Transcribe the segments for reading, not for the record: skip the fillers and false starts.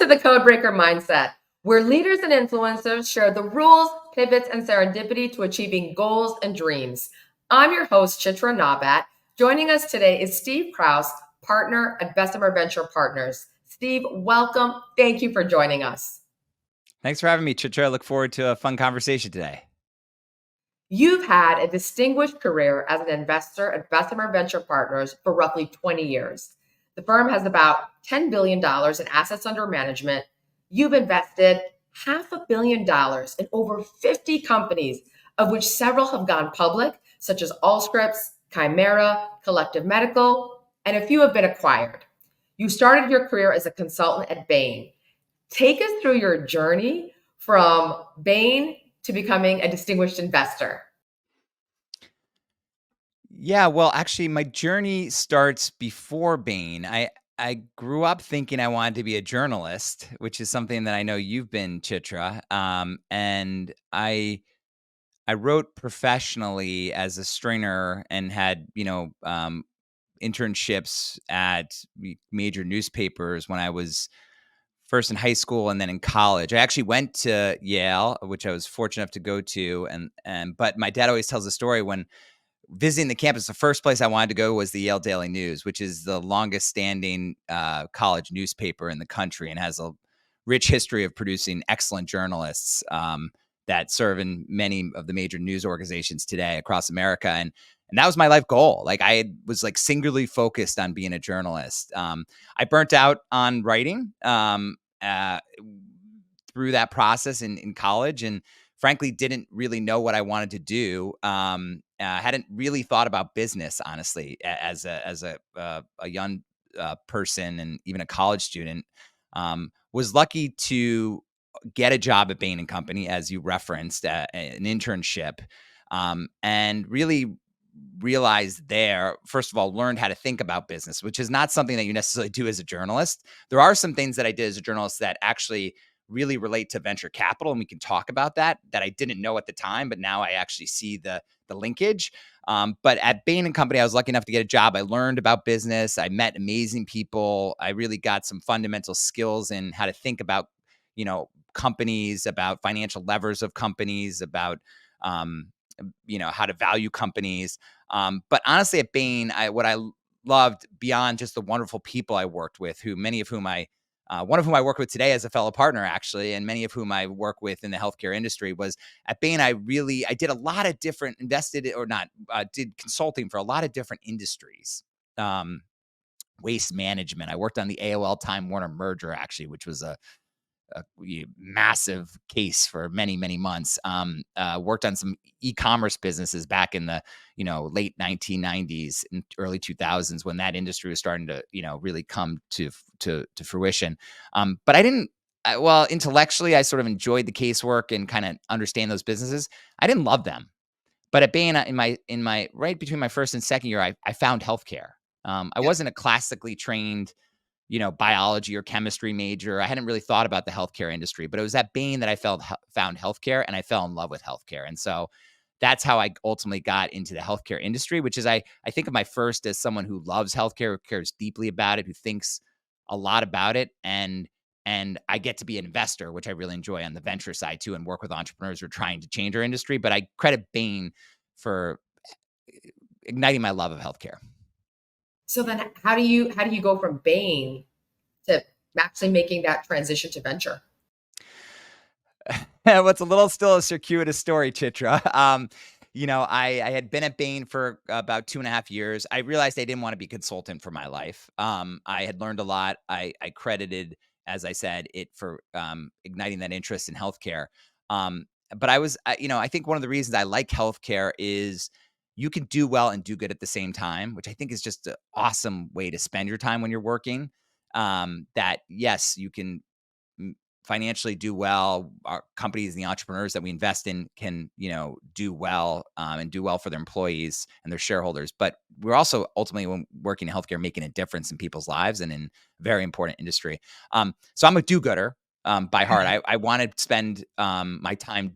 to the CodeBreaker Mindset, where leaders and influencers share the rules, pivots, and serendipity to achieving goals and dreams. I'm your host, Chitra Nawbatt. Joining us today is Steve Kraus, partner at Bessemer Venture Partners. Steve, welcome. Thank you for joining us. Thanks for having me, Chitra. I look forward to a fun conversation today. You've had a distinguished career as an investor at Bessemer Venture Partners for roughly 20 years. The firm has about $10 billion in assets under management. You've invested $500 million in over 50 companies, of which several have gone public, such as Allscripts, Chimera, Collective Medical, and a few have been acquired. You started your career as a consultant at Bain. Take us through your journey from Bain to becoming a distinguished investor. Yeah, well, actually, my journey starts before Bain. I grew up thinking I wanted to be a journalist, which is something that I know you've been, Chitra. And I wrote professionally as a stringer and had internships at major newspapers when I was first in high school and then in college. I actually went to Yale, which I was fortunate enough to go to, and but my dad always tells the story when visiting the campus, the first place I wanted to go was the Yale Daily News, which is the longest standing college newspaper in the country and has a rich history of producing excellent journalists that serve in many of the major news organizations today across America. And that was my life goal. Like was like singularly focused on being a journalist. I burnt out on writing through that process in college, and frankly didn't really know what I wanted to do. Hadn't really thought about business, honestly, as a young person and even a college student. Was lucky to get a job at Bain and Company, as you referenced, an internship, and really realized there, first of all, learned how to think about business, which is not something that you necessarily do as a journalist. There are some things that I did as a journalist that actually really relate to venture capital, and we can talk about that I didn't know at the time, but now I actually see the linkage. But at Bain and Company, I was lucky enough to get a job. I learned about business. I met amazing people. I really got some fundamental skills in how to think about, companies, about financial levers of companies, about, how to value companies. But honestly, at Bain, what I loved beyond just the wonderful people I worked with, one of whom I work with today as a fellow partner, actually, and many of whom I work with in the healthcare industry, was at Bain. I did a lot of different did consulting for a lot of different industries. Waste management. I worked on the AOL Time Warner merger, actually, which was a massive case for many, many months. Worked on some e-commerce businesses back in the, late 1990s and early 2000s when that industry was starting to, really come to fruition. But intellectually, I sort of enjoyed the casework and kind of understand those businesses. I didn't love them. But at Bain, in my right between my first and second year, I found healthcare. I wasn't a classically trained biology or chemistry major. I hadn't really thought about the healthcare industry, but it was at Bain that I found healthcare, and I fell in love with healthcare. And so that's how I ultimately got into the healthcare industry, which is I think of my first as someone who loves healthcare, who cares deeply about it, who thinks a lot about it. And I get to be an investor, which I really enjoy on the venture side too, and work with entrepreneurs who are trying to change our industry. But I credit Bain for igniting my love of healthcare. So then how do you go from Bain to actually making that transition to venture? Well, it's a little still a circuitous story, Chitra. I had been at Bain for about 2.5 years. I realized I didn't want to be a consultant for my life. I had learned a lot. I credited, as I said, it for igniting that interest in healthcare. But I think one of the reasons I like healthcare is you can do well and do good at the same time, which I think is just an awesome way to spend your time when you're working. That yes, you can financially do well. Our companies and the entrepreneurs that we invest in can, do well and do well for their employees and their shareholders. But we're also ultimately, when working in healthcare, making a difference in people's lives and in a very important industry. So I'm a do-gooder by heart. I want to spend my time.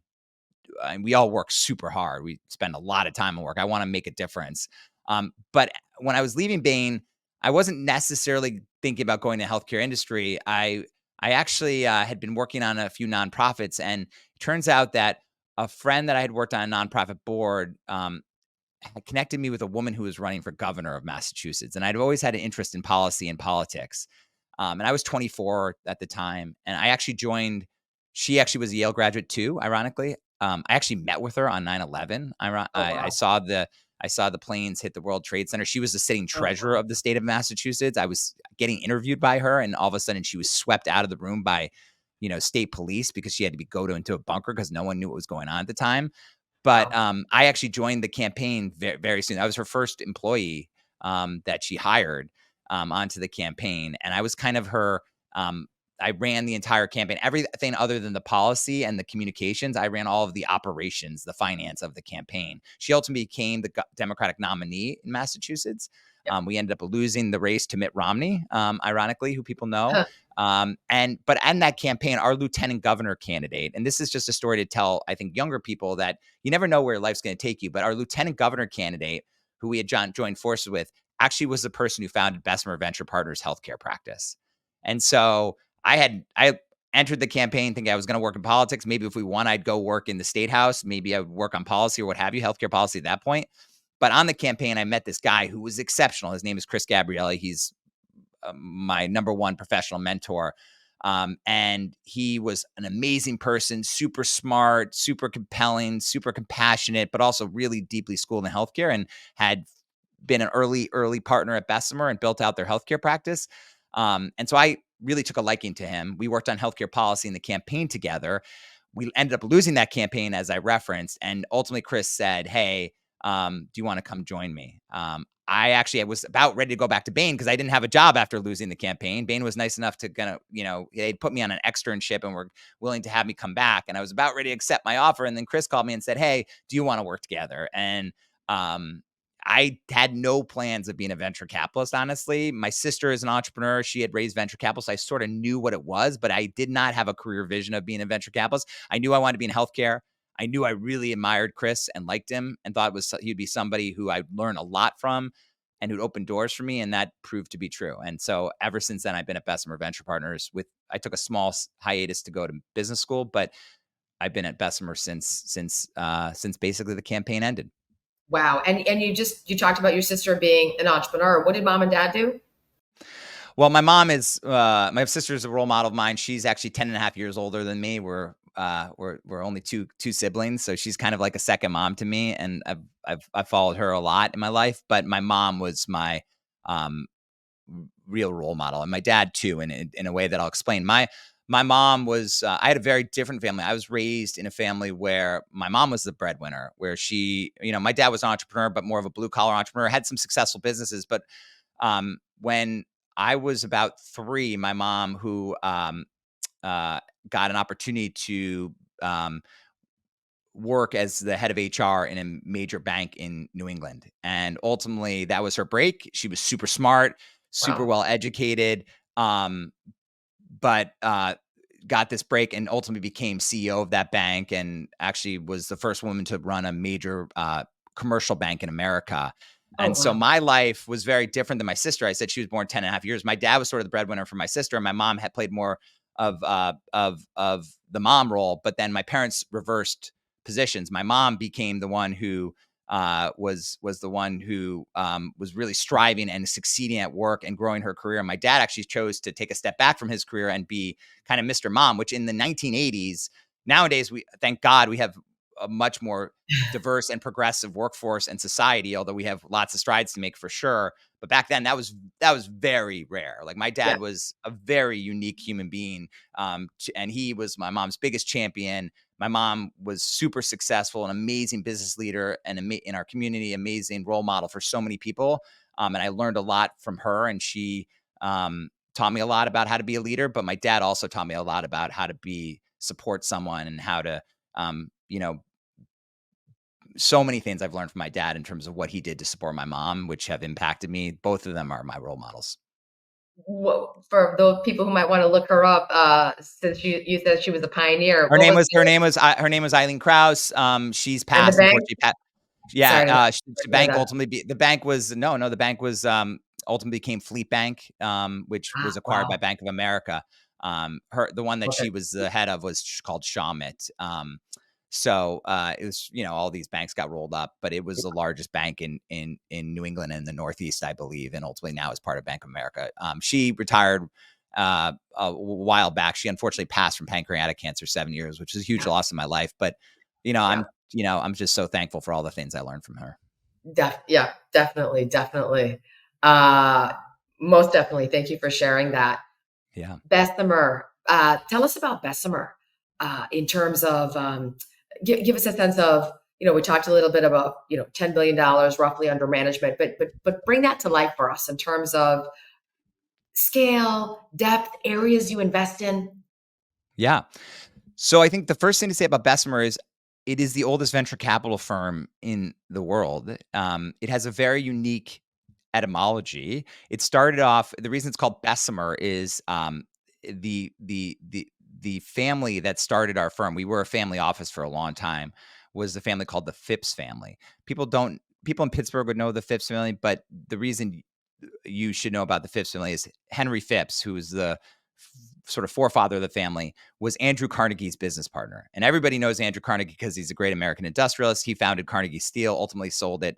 And we all work super hard. We spend a lot of time at work. I want to make a difference. But when I was leaving Bain, I wasn't necessarily thinking about going to the healthcare industry. I I actually had been working on a few nonprofits, and it turns out that a friend that I had worked on a nonprofit board had connected me with a woman who was running for governor of Massachusetts. And I'd always had an interest in policy and politics. And I was 24 at the time. And I actually joined, she actually was a Yale graduate too, ironically. I actually met with her on 9/11. Oh, I wow. saw the planes hit the World Trade Center. She was the sitting Oh, treasurer wow. of the state of Massachusetts. I was getting interviewed by her, and all of a sudden she was swept out of the room by, state police because she had to into a bunker because no one knew what was going on at the time. But, Wow. I actually joined the campaign very soon. I was her first employee, that she hired, onto the campaign, and I was kind of her, I ran the entire campaign. Everything other than the policy and the communications, I ran all of the operations, the finance of the campaign. She ultimately became the Democratic nominee in Massachusetts. Yep. We ended up losing the race to Mitt Romney, ironically, who people know. Huh. But in that campaign, our lieutenant governor candidate, and this is just a story to tell, I think, younger people that you never know where life's going to take you. But our lieutenant governor candidate, who we had joined forces with, actually was the person who founded Bessemer Venture Partners healthcare practice. And so I entered the campaign thinking I was going to work in politics. Maybe if we won, I'd go work in the state house. Maybe I would work on policy or what have you, healthcare policy at that point. But on the campaign, I met this guy who was exceptional. His name is Chris Gabrielli. He's my number one professional mentor. And he was an amazing person, super smart, super compelling, super compassionate, but also really deeply schooled in healthcare and had been an early partner at Bessemer and built out their healthcare practice. And so I really took a liking to him. We worked on healthcare policy in the campaign together. We ended up losing that campaign, as I referenced. And ultimately, Chris said, "Hey, do you want to come join me?" I was about ready to go back to Bain because I didn't have a job after losing the campaign. Bain was nice enough to they'd put me on an externship and were willing to have me come back. And I was about ready to accept my offer. And then Chris called me and said, "Hey, do you want to work together?" And I had no plans of being a venture capitalist, honestly. My sister is an entrepreneur. She had raised venture capital. So I sort of knew what it was, but I did not have a career vision of being a venture capitalist. I knew I wanted to be in healthcare. I knew I really admired Chris and liked him and thought he'd be somebody who I'd learn a lot from and who'd open doors for me. And that proved to be true. And so ever since then, I've been at Bessemer Venture Partners I took a small hiatus to go to business school, but I've been at Bessemer since basically the campaign ended. Wow. And you talked about your sister being an entrepreneur. What did mom and dad do? Well, my sister's a role model of mine. She's actually 10 and a half years older than me. We're only two siblings. So she's kind of like a second mom to me. And I've followed her a lot in my life, but my mom was my, um, real role model, and my dad too, in a way that I'll explain. My mom was, I had a very different family. I was raised in a family where my mom was the breadwinner, where my dad was an entrepreneur, but more of a blue collar entrepreneur, had some successful businesses. But when I was about 3, my mom, who got an opportunity to work as the head of HR in a major bank in New England. And ultimately, that was her break. She was super smart, super Wow. well educated, um, but got this break and ultimately became CEO of that bank and actually was the first woman to run a major commercial bank in America. Oh, And so wow. my life was very different than my sister. I said she was born 10 and a half years. My dad was sort of the breadwinner for my sister, and my mom had played more of the mom role. But then my parents reversed positions. My mom became the one who was the one who was really striving and succeeding at work and growing her career. And my dad actually chose to take a step back from his career and be kind of Mr. Mom, which in the 1980s, nowadays, thank God we have a much more diverse and progressive workforce and society, although we have lots of strides to make for sure. But back then that was very rare. Like my Yeah. dad was a very unique human being. And he was my mom's biggest champion. My mom was super successful, an amazing business leader, and in our community, amazing role model for so many people. And I learned a lot from her, and she taught me a lot about how to be a leader. But my dad also taught me a lot about how to support someone and how to, you know, so many things I've learned from my dad in terms of what he did to support my mom, which have impacted me. Both of them are my role models. For those people who might want to look her up, since you said she was a pioneer, Her what name was was her name was her name was Eileen Kraus. She's and the passed, bank? unfortunately. Yeah, Sorry to the hear bank that. ultimately the bank was the bank was ultimately became Fleet Bank, which was acquired by Wow. Bank of America. The one that Okay. she was the head of was called Shawmut. So it was, all these banks got rolled up, but it was the largest bank in New England and the Northeast, I believe, and ultimately now is part of Bank of America. She retired a while back. She unfortunately passed from pancreatic cancer 7 years, which is a huge Yeah. loss in my life. But Yeah. I'm just so thankful for all the things I learned from her. Yeah, definitely, definitely. Uh, Most definitely. Thank you for sharing that. Yeah. Bessemer, tell us about Bessemer in terms of give us a sense of, we talked a little bit about, $10 billion roughly under management, but bring that to life for us in terms of scale, depth, areas you invest in. Yeah. So I think the first thing to say about Bessemer is it is the oldest venture capital firm in the world. It has a very unique etymology. It started off. The reason it's called Bessemer is the the the the family that started our firm. We were a family office for a long time. Was the family called the Phipps family? People in Pittsburgh would know the Phipps family, but the reason you should know about the Phipps family is Henry Phipps, who is the sort of forefather of the family, was Andrew Carnegie's business partner. And everybody knows Andrew Carnegie because he's a great American industrialist. He founded Carnegie Steel, ultimately sold it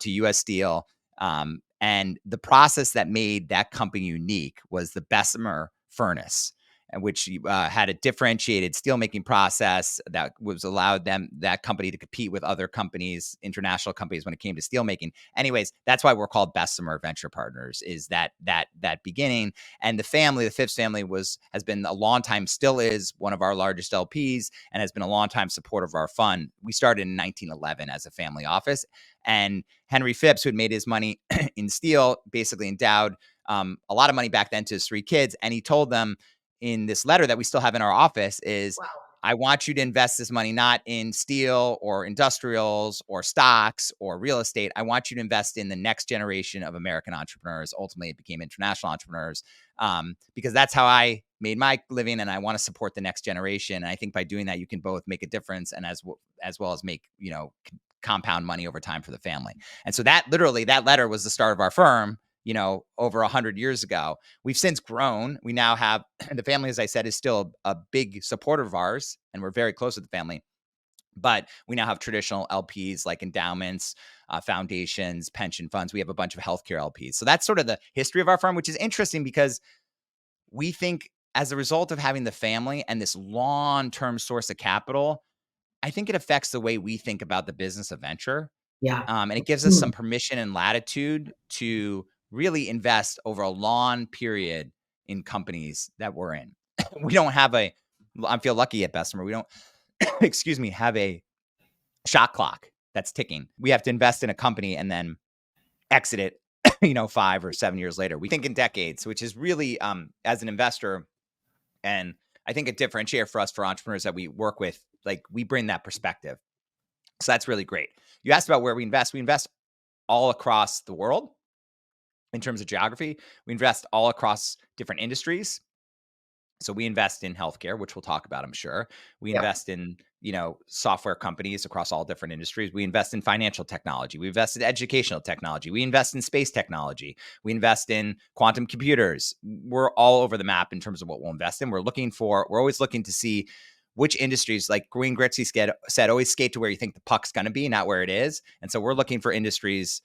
to US Steel. And the process that made that company unique was the Bessemer furnace, which had a differentiated steelmaking process that was allowed that company to compete with other companies, international companies, when it came to steelmaking. Anyways, that's why we're called Bessemer Venture Partners. Is that beginning? And the Phipps family has been a long time, still is one of our largest LPs, and has been a long time supporter of our fund. We started in 1911 as a family office, and Henry Phipps, who had made his money in steel, basically endowed a lot of money back then to his three kids, and he told them in this letter that we still have in our office is, Wow. I want you to invest this money not in steel or industrials or stocks or real estate. I want you to invest in the next generation of American entrepreneurs. Ultimately, it became international entrepreneurs, because that's how I made my living, and I want to support the next generation. And I think by doing that, you can both make a difference and as well as make compound money over time for the family. And so that letter was the start of our firm. Over 100 years ago. We've since grown. We now have the family, as I said, is still a big supporter of ours, and we're very close with the family. But we now have traditional LPs like endowments, foundations, pension funds. We have a bunch of healthcare LPs. So that's sort of the history of our firm, which is interesting because we think as a result of having the family and this long-term source of capital, I think it affects the way we think about the business of venture. Yeah. And it gives us some permission and latitude to really invest over a long period in companies that we're in. We don't have I feel lucky at Bessemer. We don't, excuse me, have a shot clock that's ticking. We have to invest in a company and then exit it, 5 or 7 years later. We think in decades, which is really, as an investor, and I think a differentiator for us, for entrepreneurs that we work with, like we bring that perspective. So that's really great. You asked about where we invest. We invest all across the world in terms of geography. We invest all across different industries. So we invest in healthcare, which we'll talk about, I'm sure. We Yeah. invest in, software companies across all different industries. We invest in financial technology. We invest in educational technology. We invest in space technology. We invest in quantum computers. We're all over the map in terms of what we'll invest in. We're always looking to see which industries, like Wayne Gretzky said, always skate to where you think the puck's going to be, not where it is. And so we're looking for industries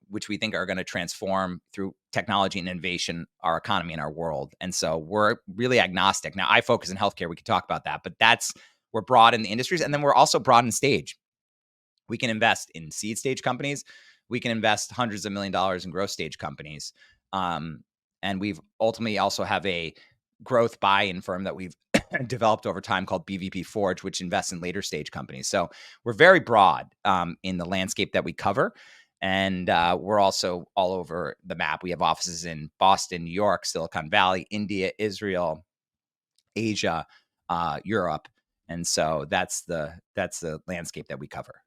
which we think are going to transform through technology and innovation our economy and our world. And so we're really agnostic. Now, I focus in healthcare. We could talk about that, but we're broad in the industries. And then we're also broad in stage. We can invest in seed stage companies. We can invest hundreds of $1 million in growth stage companies. And we've ultimately also have a growth buy-in firm that we've developed over time called BVP Forge, which invests in later stage companies. So we're very broad in the landscape that we cover. And we're also all over the map. We have offices in Boston, New York, Silicon Valley, India, Israel, Asia, Europe. And so that's the landscape that we cover.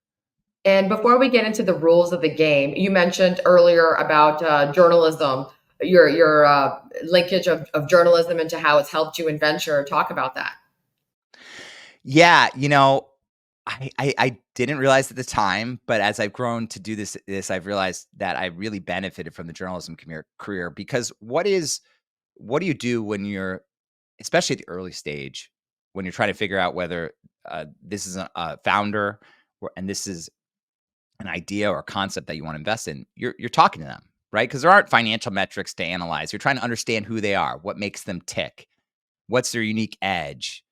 And before we get into the rules of the game, you mentioned earlier about journalism, your linkage of journalism into how it's helped you in venture. Talk about that. Yeah, I didn't realize at the time, but as I've grown to do this, I've realized that I really benefited from the journalism career because what do you do when you're especially at the early stage, when you're trying to figure out whether this is a founder and this is an idea or a concept that you want to invest in, you're talking to them, right? Because there aren't financial metrics to analyze. You're trying to understand who they are, what makes them tick, what's their unique edge,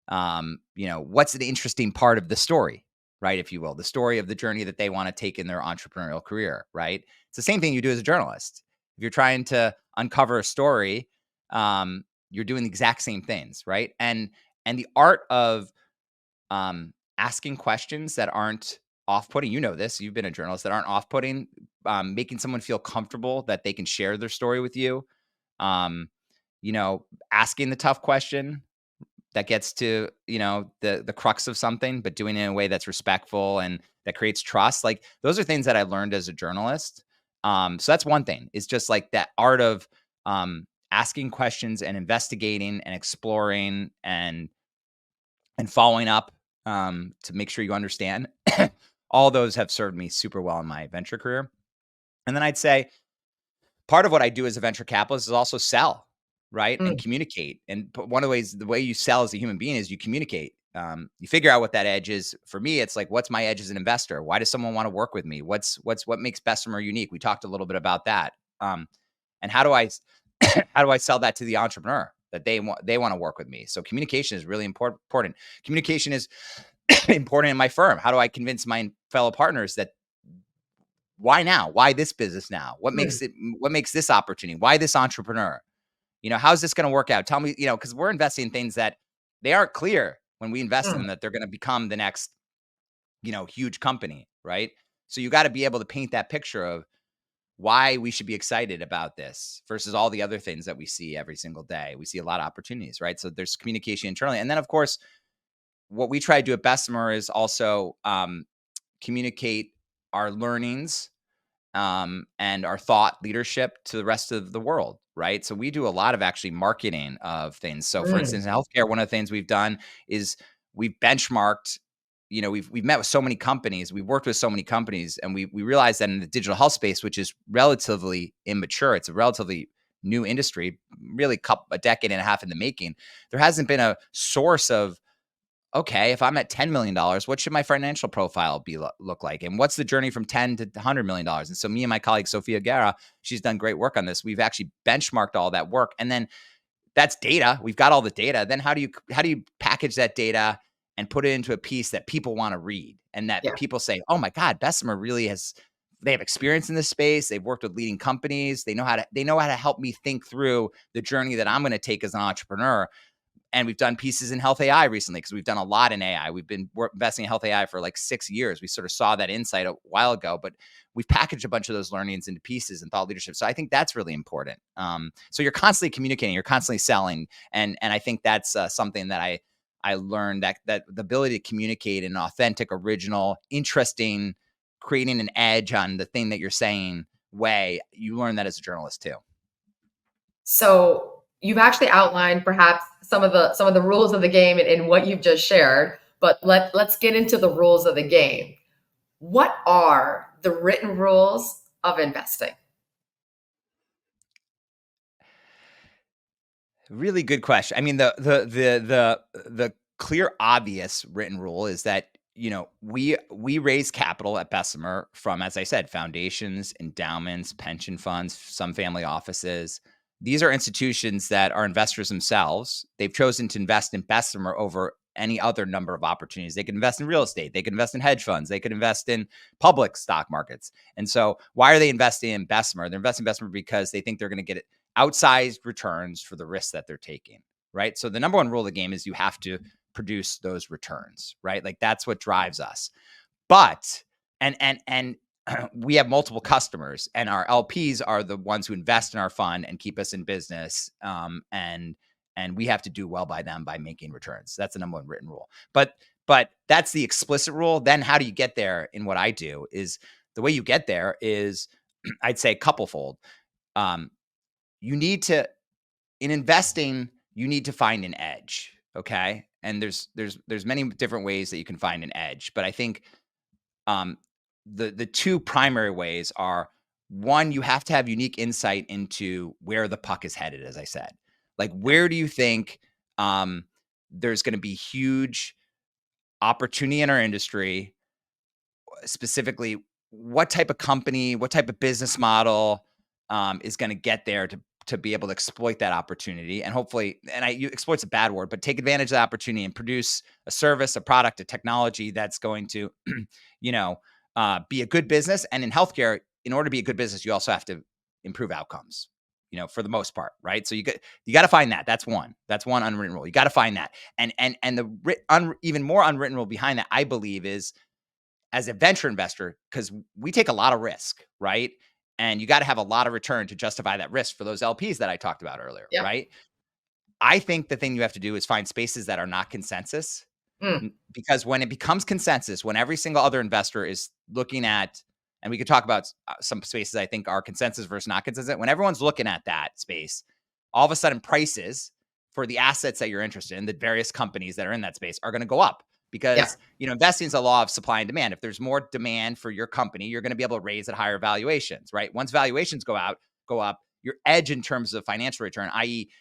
what's the interesting part of the story, right? If you will, the story of the journey that they want to take in their entrepreneurial career, right? It's the same thing you do as a journalist. If you're trying to uncover a story, you're doing the exact same things, right? And the art of asking questions that aren't off-putting. You know this. You've been a journalist, that aren't off-putting, making someone feel comfortable that they can share their story with you. Um, asking the tough question that gets to the crux of something, but doing it in a way that's respectful and that creates trust. Like, those are things that I learned as a journalist. So that's one thing, is just like that art of asking questions and investigating and exploring and following up to make sure you understand. All those have served me super well in my venture career. And then I'd say part of what I do as a venture capitalist is also sell, right? And Mm, communicate. And one of the ways, the way you sell as a human being is you communicate. You figure out what that edge is. For me, it's like, what's my edge as an investor? Why does someone want to work with me? What makes Bessemer unique? We talked a little bit about that. And how do I how do I sell that to the entrepreneur, that they want to work with me? So communication is really important. Communication is important in my firm. How do I convince my fellow partners that why now? Why this business now? What mm, makes this opportunity? Why this entrepreneur? How's this going to work out? Tell me, because we're investing in things that they aren't clear when we invest in mm. them, that they're going to become the next, huge company, right? So you got to be able to paint that picture of why we should be excited about this versus all the other things that we see every single day. We see a lot of opportunities, right? So there's communication internally. And then, of course, what we try to do at Bessemer is also communicate our learnings and our thought leadership to the rest of the world, right? So we do a lot of actually marketing of things. So, for Mm. instance, in healthcare, one of the things we've done is we've benchmarked. We've met with so many companies, we've worked with so many companies, and we realized that in the digital health space, which is relatively immature, it's a relatively new industry, really a decade and a half in the making. There hasn't been a source of, okay, if I'm at $10 million, what should my financial profile look like? And what's the journey from 10 to $100 million? And so me and my colleague, Sophia Guerra, she's done great work on this. We've actually benchmarked all that work. And then that's data. We've got all the data. Then how do you package that data and put it into a piece that people want to read, and that Yeah. people say, oh my God, Bessemer really they have experience in this space. They've worked with leading companies. They know how to help me think through the journey that I'm going to take as an entrepreneur. And we've done pieces in health AI recently, because we've done a lot in AI. We've been investing in health AI for like 6 years. We sort of saw that insight a while ago, but we've packaged a bunch of those learnings into pieces and thought leadership. So I think that's really important. So you're constantly communicating, you're constantly selling, and I think that's something that I learned, that the ability to communicate in an authentic, original, interesting, creating an edge on the thing that you're saying way. You learn that as a journalist too. So you've actually outlined perhaps some of the rules of the game in what you've just shared, but let's get into the rules of the game. What are the written rules of investing? Really good question. I mean, the clear, obvious written rule is that we raise capital at Bessemer from, as I said, foundations, endowments, pension funds, some family offices. These are institutions that are investors themselves. They've chosen to invest in Bessemer over any other number of opportunities. They could invest in real estate. They could invest in hedge funds. They could invest in public stock markets. And so, why are they investing in Bessemer? They're investing in Bessemer because they think they're going to get outsized returns for the risks that they're taking, right? So the number one rule of the game is you have to produce those returns, right? Like, that's what drives us. But and we have multiple customers, and our LPs are the ones who invest in our fund and keep us in business. And we have to do well by them by making returns. That's the number one written rule. But that's the explicit rule. Then how do you get there? In what I do is, the way you get there is, I'd say, couplefold. Um, you need to In investing, you need to find an edge, okay? And there's many different ways that you can find an edge, but I think um the two primary ways are: one, you have to have unique insight into where the puck is headed, as I said. Like, where do you think There's going to be huge opportunity in our industry, specifically what type of company, what type of business model is going to get there to be able to exploit that opportunity, and hopefully, exploit's a bad word, but take advantage of the opportunity and produce a service, a product, a technology that's going to, be a good business. And in healthcare, in order to be a good business, you also have to improve outcomes, for the most part, right? So you got to find that. That's one unwritten rule. You got to find that, and the even more unwritten rule behind that, I believe, is as a venture investor, because we take a lot of risk, right? And you got to have a lot of return to justify that risk for those LPs that I talked about earlier, Yeah. right? I think the thing you have to do is find spaces that are not consensus, because when it becomes consensus, when every single other investor is looking at, and we could talk about some spaces I think are consensus versus not consensus, when everyone's looking at that space, all of a sudden prices for the assets that you're interested in, the various companies that are in that space, are going to go up. Because investing is a law of supply and demand. If there's more demand for your company, you're going to be able to raise at higher valuations, right? Once valuations go up, your edge in terms of financial return, i.e.,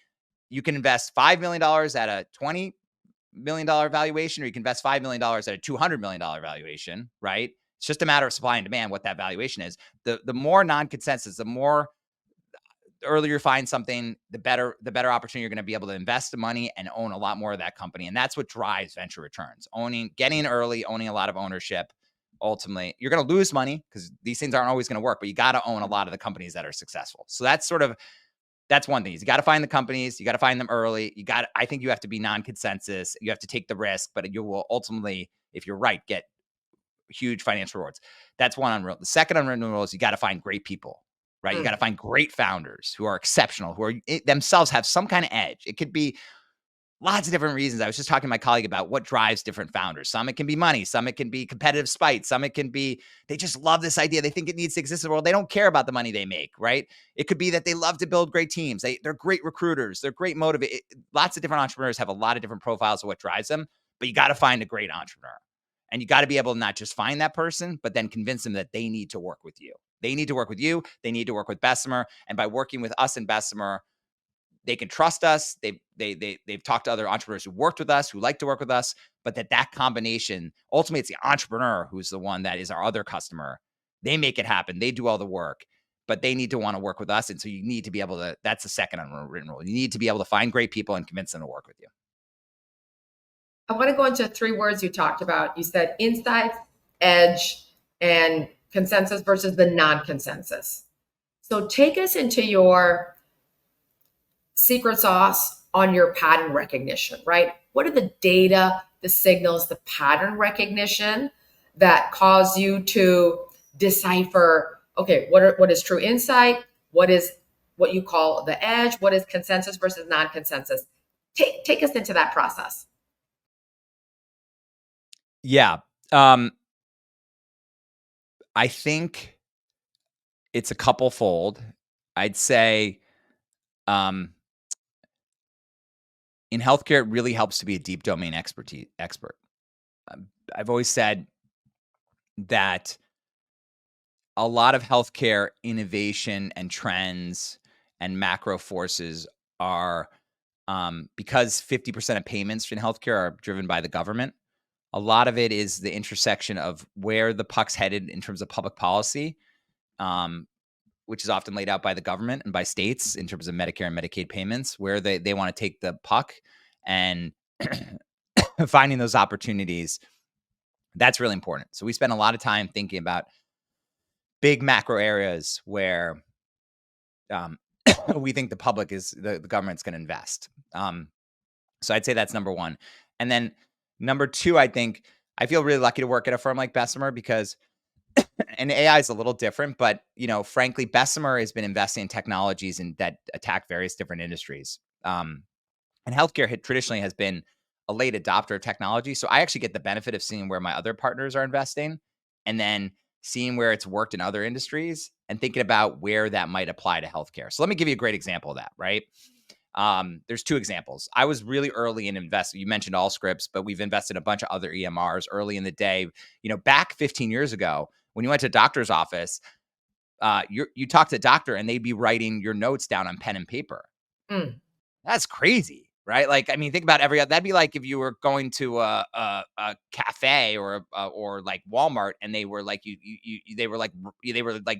you can invest $5 million at a $20 million valuation, or you can invest $5 million at a $200 million valuation, right? It's just a matter of supply and demand, what that valuation is. The more non-consensus, the more earlier you find something, the better opportunity you're going to be able to invest the money and own a lot more of that company. And that's what drives venture returns. Getting in early, owning a lot of ownership. Ultimately, you're going to lose money because these things aren't always going to work, but you got to own a lot of the companies that are successful. So that's one thing. You got to find the companies. You got to find them early. I think you have to be non-consensus. You have to take the risk, but you will ultimately, if you're right, get huge financial rewards. That's one unreal. The second unwritten rule is you got to find great people, right? You got to find great founders who are exceptional, who are themselves have some kind of edge. It could be lots of different reasons. I was just talking to my colleague about what drives different founders. Some it can be money. Some it can be competitive spite. Some it can be they just love this idea. They think it needs to exist in the world. They don't care about the money they make, right? It could be that they love to build great teams. They're great recruiters. They're great motivators. Lots of different entrepreneurs have a lot of different profiles of what drives them, but you got to find a great entrepreneur. And you got to be able to not just find that person, but then convince them that they need to work with you. They need to work with you. They need to work with Bessemer. And by working with us and Bessemer, they can trust us. They've talked to other entrepreneurs who worked with us, who like to work with us, but that combination, ultimately it's the entrepreneur who's the one that is our other customer. They make it happen. They do all the work, but they need to want to work with us. And so you need to be able to, that's the second unwritten rule. You need to be able to find great people and convince them to work with you. I want to go into 3 words you talked about. You said insights, edge, and consensus versus the non-consensus. So take us into your secret sauce on your pattern recognition, right? What are the data, the signals, the pattern recognition that cause you to decipher, okay, what is true insight? What is what you call the edge? What is consensus versus non-consensus? Take us into that process. Yeah. I think it's a couple fold. I'd say in healthcare, it really helps to be a deep domain expert. I've always said that a lot of healthcare innovation and trends and macro forces are because 50% of payments in healthcare are driven by the government. A lot of it is the intersection of where the puck's headed in terms of public policy, which is often laid out by the government and by states in terms of Medicare and Medicaid payments, where they want to take the puck, and finding those opportunities. That's really important. So we spend a lot of time thinking about big macro areas where we think the government's going to invest. So I'd say that's number one. And then number two, I feel really lucky to work at a firm like Bessemer because, and AI is a little different, but frankly, Bessemer has been investing in technologies that attack various different industries. And healthcare traditionally has been a late adopter of technology. So I actually get the benefit of seeing where my other partners are investing and then seeing where it's worked in other industries and thinking about where that might apply to healthcare. So let me give you a great example of that, right? There's 2 examples. I was really early in investing. You mentioned Allscripts, but we've invested in a bunch of other EMRs early in the day. Back 15 years ago, when you went to a doctor's office, you talk to a doctor and they'd be writing your notes down on pen and paper. That's crazy. right? Like, I mean, think about that'd be like if you were going to a cafe or like Walmart and they were like, they were like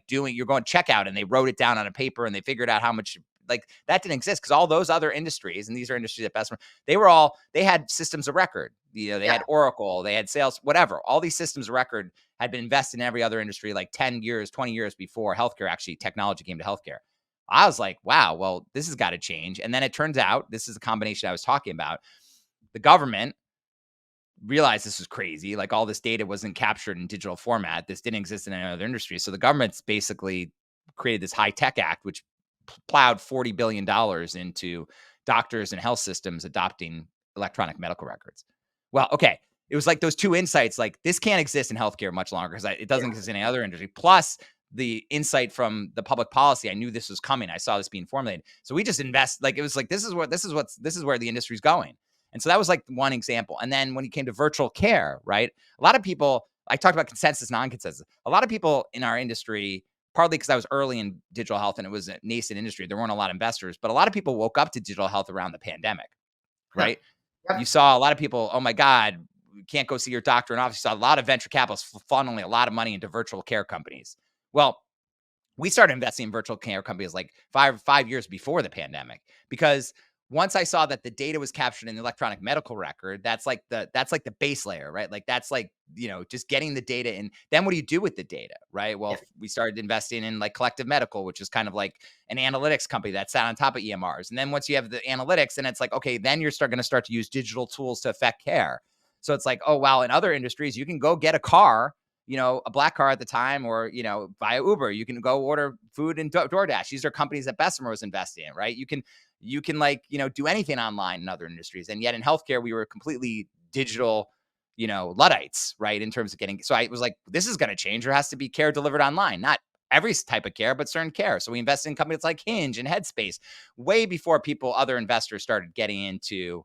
doing, you're going checkout and they wrote it down on a paper and they figured out how much, like that didn't exist because all those other industries, and these are industries at Bessemer, they had systems of record. They Yeah. had Oracle, they had sales, whatever. All these systems of record had been invested in every other industry like 10 years, 20 years before healthcare, actually technology came to healthcare. I was like, wow, well, this has got to change. And then it turns out this is a combination I was talking about. The government realized this was crazy. Like all this data wasn't captured in digital format. This didn't exist in any other industry. So the government's basically created this high tech act, which plowed $40 billion into doctors and health systems adopting electronic medical records. Well, okay. It was like those two insights, like this can't exist in healthcare much longer because it doesn't exist in any other industry. Plus the insight from the public policy, I knew this was coming. I saw this being formulated. So we just invest. Like it was like, this is where the industry's going. And so that was like one example. And then when it came to virtual care, right? A lot of people, I talked about consensus, non-consensus. A lot of people in our industry, partly because I was early in digital health and it was a nascent industry, there weren't a lot of investors, but a lot of people woke up to digital health around the pandemic, right? Yep. You saw a lot of people, oh my God, you can't go see your doctor in office. You saw a lot of venture capitalists funneling a lot of money into virtual care companies. Well, we started investing in virtual care companies like five years before the pandemic, because once I saw that the data was captured in the electronic medical record, that's like the base layer, right? Like that's like, just getting the data in. Then what do you do with the data, right? Well, Yeah. we started investing in like Collective Medical, which is kind of like an analytics company that sat on top of EMRs. And then once you have the analytics, and it's like, okay, then you're going to start to use digital tools to affect care. So it's like, oh, wow, in other industries, you can go get a car, a black car at the time, or, via Uber, you can go order food and DoorDash. These are companies that Bessemer was investing in, right? You can like, do anything online in other industries. And yet in healthcare, we were completely digital, Luddites, right? In terms of so I was like, this is going to change. There has to be care delivered online, not every type of care, but certain care. So we invested in companies like Hinge and Headspace way before other investors started getting into,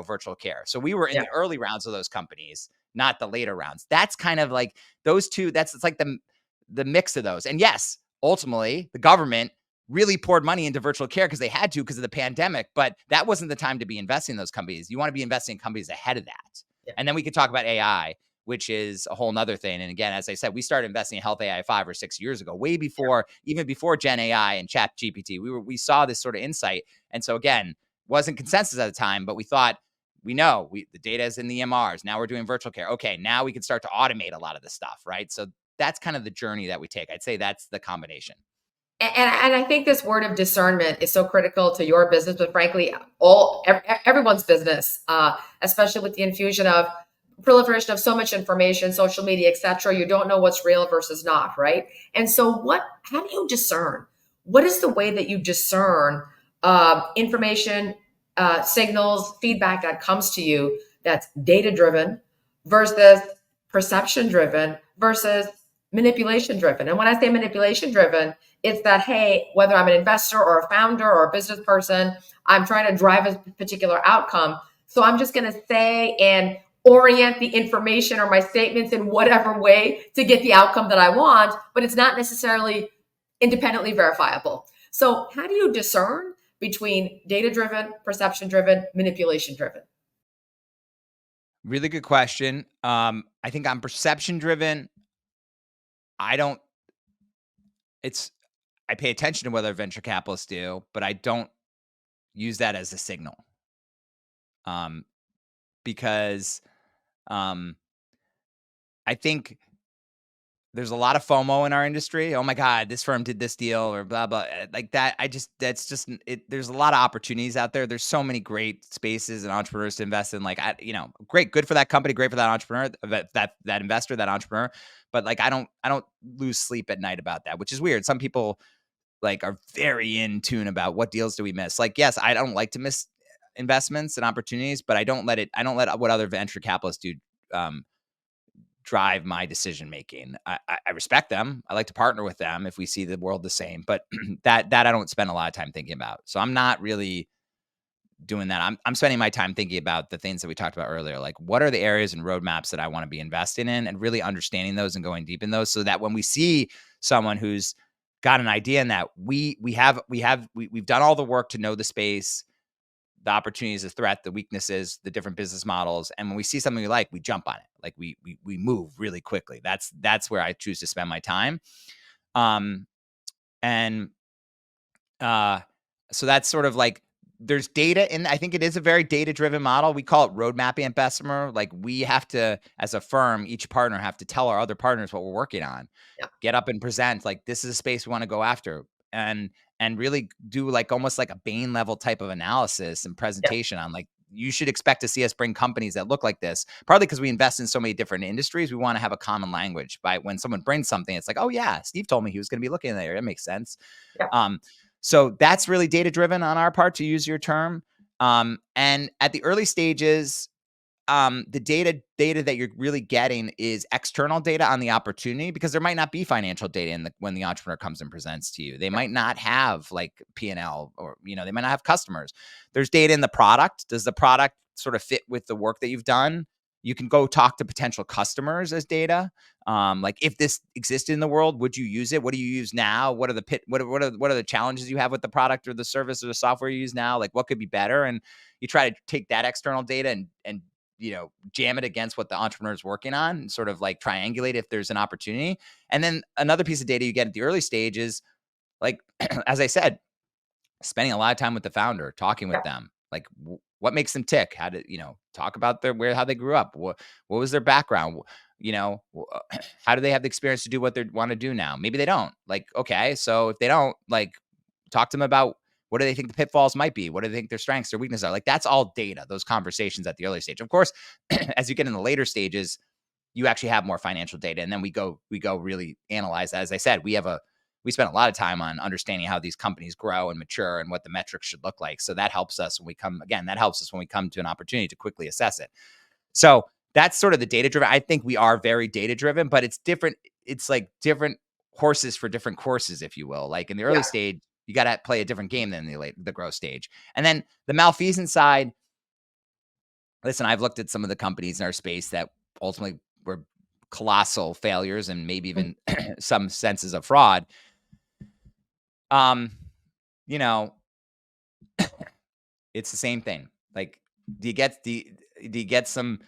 virtual care. So we were in Yeah. the early rounds of those companies, not the later rounds. That's kind of like those two. It's like the mix of those. And yes, ultimately the government really poured money into virtual care because they had to, because of the pandemic, but that wasn't the time to be investing in those companies. You want to be investing in companies ahead of that. Yeah. And then we could talk about AI, which is a whole nother thing. And again, as I said, we started investing in health AI 5 or 6 years ago, way before, even before Gen AI and Chat GPT. We saw this sort of insight. And so again, wasn't consensus at the time, but we thought, the data is in the MRs. Now we're doing virtual care. Okay, now we can start to automate a lot of the stuff, right? So that's kind of the journey that we take. I'd say that's the combination. And I think this word of discernment is so critical to your business, but frankly, everyone's business, especially with the infusion of proliferation of so much information, social media, etc. You don't know what's real versus not, right? And so, how do you discern? What is the way that you discern information, signals, feedback that comes to you that's data driven versus perception driven versus manipulation driven? And when I say manipulation driven, it's that, hey, whether I'm an investor or a founder or a business person, I'm trying to drive a particular outcome. So I'm just going to say and orient the information or my statements in whatever way to get the outcome that I want, but it's not necessarily independently verifiable. So how do you discern between data driven, perception driven, manipulation driven? Really good question. I think I'm perception driven. I don't, it's, I pay attention to what other venture capitalists do, but I don't use that as a signal. Because I think there's a lot of FOMO in our industry. Oh my God, this firm did this deal or blah, blah, like that. That's just it. There's a lot of opportunities out there. There's so many great spaces and entrepreneurs to invest in. Like, great, good for that company, great for that entrepreneur, that investor, that entrepreneur. But like, I don't lose sleep at night about that, which is weird. Some people like are very in tune about what deals do we miss. Like, yes, I don't like to miss investments and opportunities, but I don't let what other venture capitalists do drive my decision making. I respect them. I like to partner with them if we see the world the same, but that I don't spend a lot of time thinking about. So I'm not really doing that. I'm spending my time thinking about the things that we talked about earlier, like what are the areas and roadmaps that I want to be investing in, and really understanding those and going deep in those, so that when we see someone who's got an idea in that, we've done all the work to know the space. the opportunities, the threat, the weaknesses, the different business models. And when we see something we like, we jump on it. Like we move really quickly. That's where I choose to spend my time. And so that's sort of like, there's data in, I think it is a very data driven model. We call it road mapping at Bessemer. Like we have to, as a firm, each partner have to tell our other partners what we're working on, Yeah. get up and present, like, this is a space we want to go after, and really do like almost like a Bain level type of analysis and Yeah. presentation on, like, you should expect to see us bring companies that look like this, partly because we invest in so many different industries. We want to have a common language by when someone brings something, it's like, oh yeah, Steve told me he was going to be looking there. That makes sense. Yeah. So that's really data driven on our part, to use your term. And at the early stages, the data that you're really getting is external data on the opportunity, because there might not be financial data when the entrepreneur comes and presents to you. They might not have like P&L, or, they might not have customers. There's data in the product. Does the product sort of fit with the work that you've done? You can go talk to potential customers as data. Like, if this existed in the world, would you use it? What do you use now? What are the challenges you have with the product or the service or the software you use now? Like, what could be better? And you try to take that external data and jam it against what the entrepreneur is working on, and sort of like triangulate if there's an opportunity. And then another piece of data you get at the early stage is, like, as I said, spending a lot of time with the founder, talking with Yeah. them, like, what makes them tick? How to, talk about how they grew up. What was their background? How do they have the experience to do what they want to do now? Maybe they don't. Like, okay, so if they don't, like, talk to them about, what do they think the pitfalls might be? What do they think their strengths or weaknesses are? Like, that's all data, those conversations at the early stage. Of course, as you get in the later stages, you actually have more financial data. And then we go really analyze that. As I said, we spend a lot of time on understanding how these companies grow and mature and what the metrics should look like. So that helps us when we come to an opportunity to quickly assess it. So that's sort of the data driven. I think we are very data driven, but it's different. It's like different horses for different courses, if you will. Like, in the early Yeah. stage, you got to play a different game than the growth stage. And then the malfeasance side, listen, I've looked at some of the companies in our space that ultimately were colossal failures, and maybe even some senses of fraud. Um, you know, it's the same thing. Like, do you get some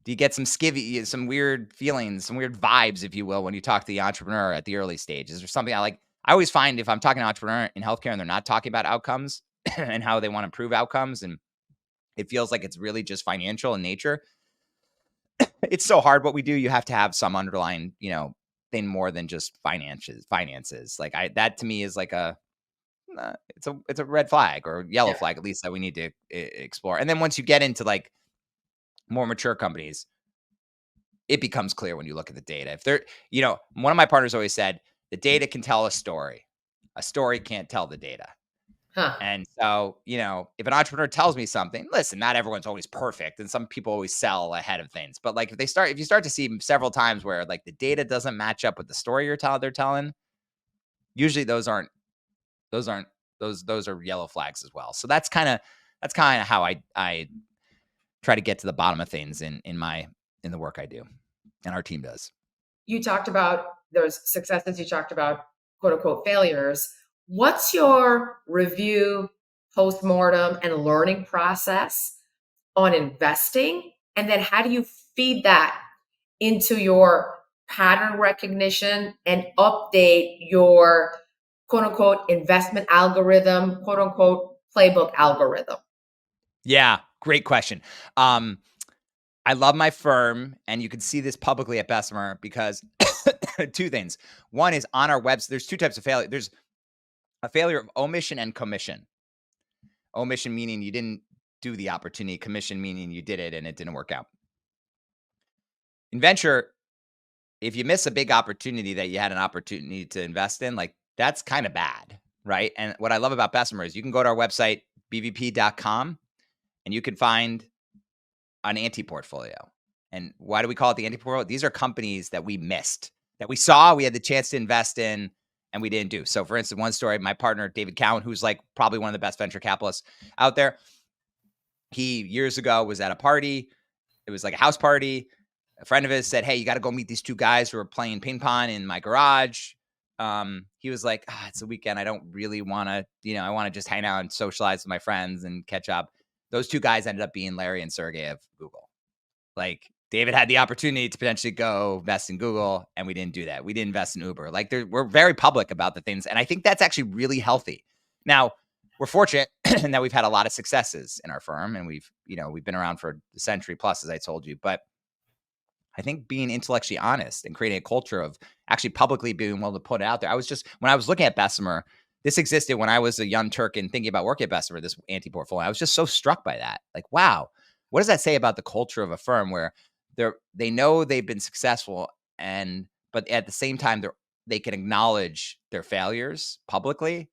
skivvy, some weird feelings, some weird vibes, if you will, when you talk to the entrepreneur at the early stage? Is there something I always find, if I'm talking to an entrepreneur in healthcare and they're not talking about outcomes and how they want to improve outcomes, and it feels like it's really just financial in nature, it's so hard what we do. You have to have some underlying, thing more than just finances. Like, that to me is like it's a red flag or yellow Yeah. flag, at least, that we need to explore. And then once you get into like more mature companies, it becomes clear when you look at the data. If they're, one of my partners always said, the data can tell a story. A story can't tell the data. Huh. And so, if an entrepreneur tells me something, listen, not everyone's always perfect, and some people always sell ahead of things. But like, if you start to see several times where like the data doesn't match up with the story they're telling, usually those are yellow flags as well. So that's kind of how I try to get to the bottom of things in the work I do, and our team does. You talked about those successes. You talked about quote unquote failures. What's your review, post-mortem, and learning process on investing? And then how do you feed that into your pattern recognition and update your quote unquote investment algorithm, quote unquote playbook algorithm? Yeah, great question. I love my firm, and you can see this publicly at Bessemer, because two things. One is, on our website, there's two types of failure. There's a failure of omission and commission. Omission meaning you didn't do the opportunity. Commission meaning you did it and it didn't work out. In venture, if you miss a big opportunity that you had an opportunity to invest in, like, that's kind of bad, right? And what I love about Bessemer is you can go to our website, bvp.com, and you can find an anti-portfolio. And why do we call it the anti-portfolio? These are companies that we missed, that we saw, we had the chance to invest in, and we didn't do. So, for instance, one story, my partner, David Cowan, who's like probably one of the best venture capitalists out there, he years ago was at a party. It was like a house party. A friend of his said, hey, you got to go meet these two guys who are playing ping pong in my garage. He was like, it's a weekend. I don't really want to, I want to just hang out and socialize with my friends and catch up. those two guys ended up being Larry and Sergey of Google. Like David had the opportunity to potentially go invest in Google, and we didn't do that. We didn't invest in Uber. Like we're very public about the things, and I think that's actually really healthy. Now, we're fortunate in that we've had a lot of successes in our firm, and we've been around for a century plus, as I told you. But I think being intellectually honest and creating a culture of actually publicly being able to put it out there. When I was looking at Bessemer, this existed when I was a young Turk and thinking about working at Bessemer, this anti-portfolio. I was just so struck by that. Like, wow, what does that say about the culture of a firm where they know they've been successful, but at the same time they can acknowledge their failures publicly?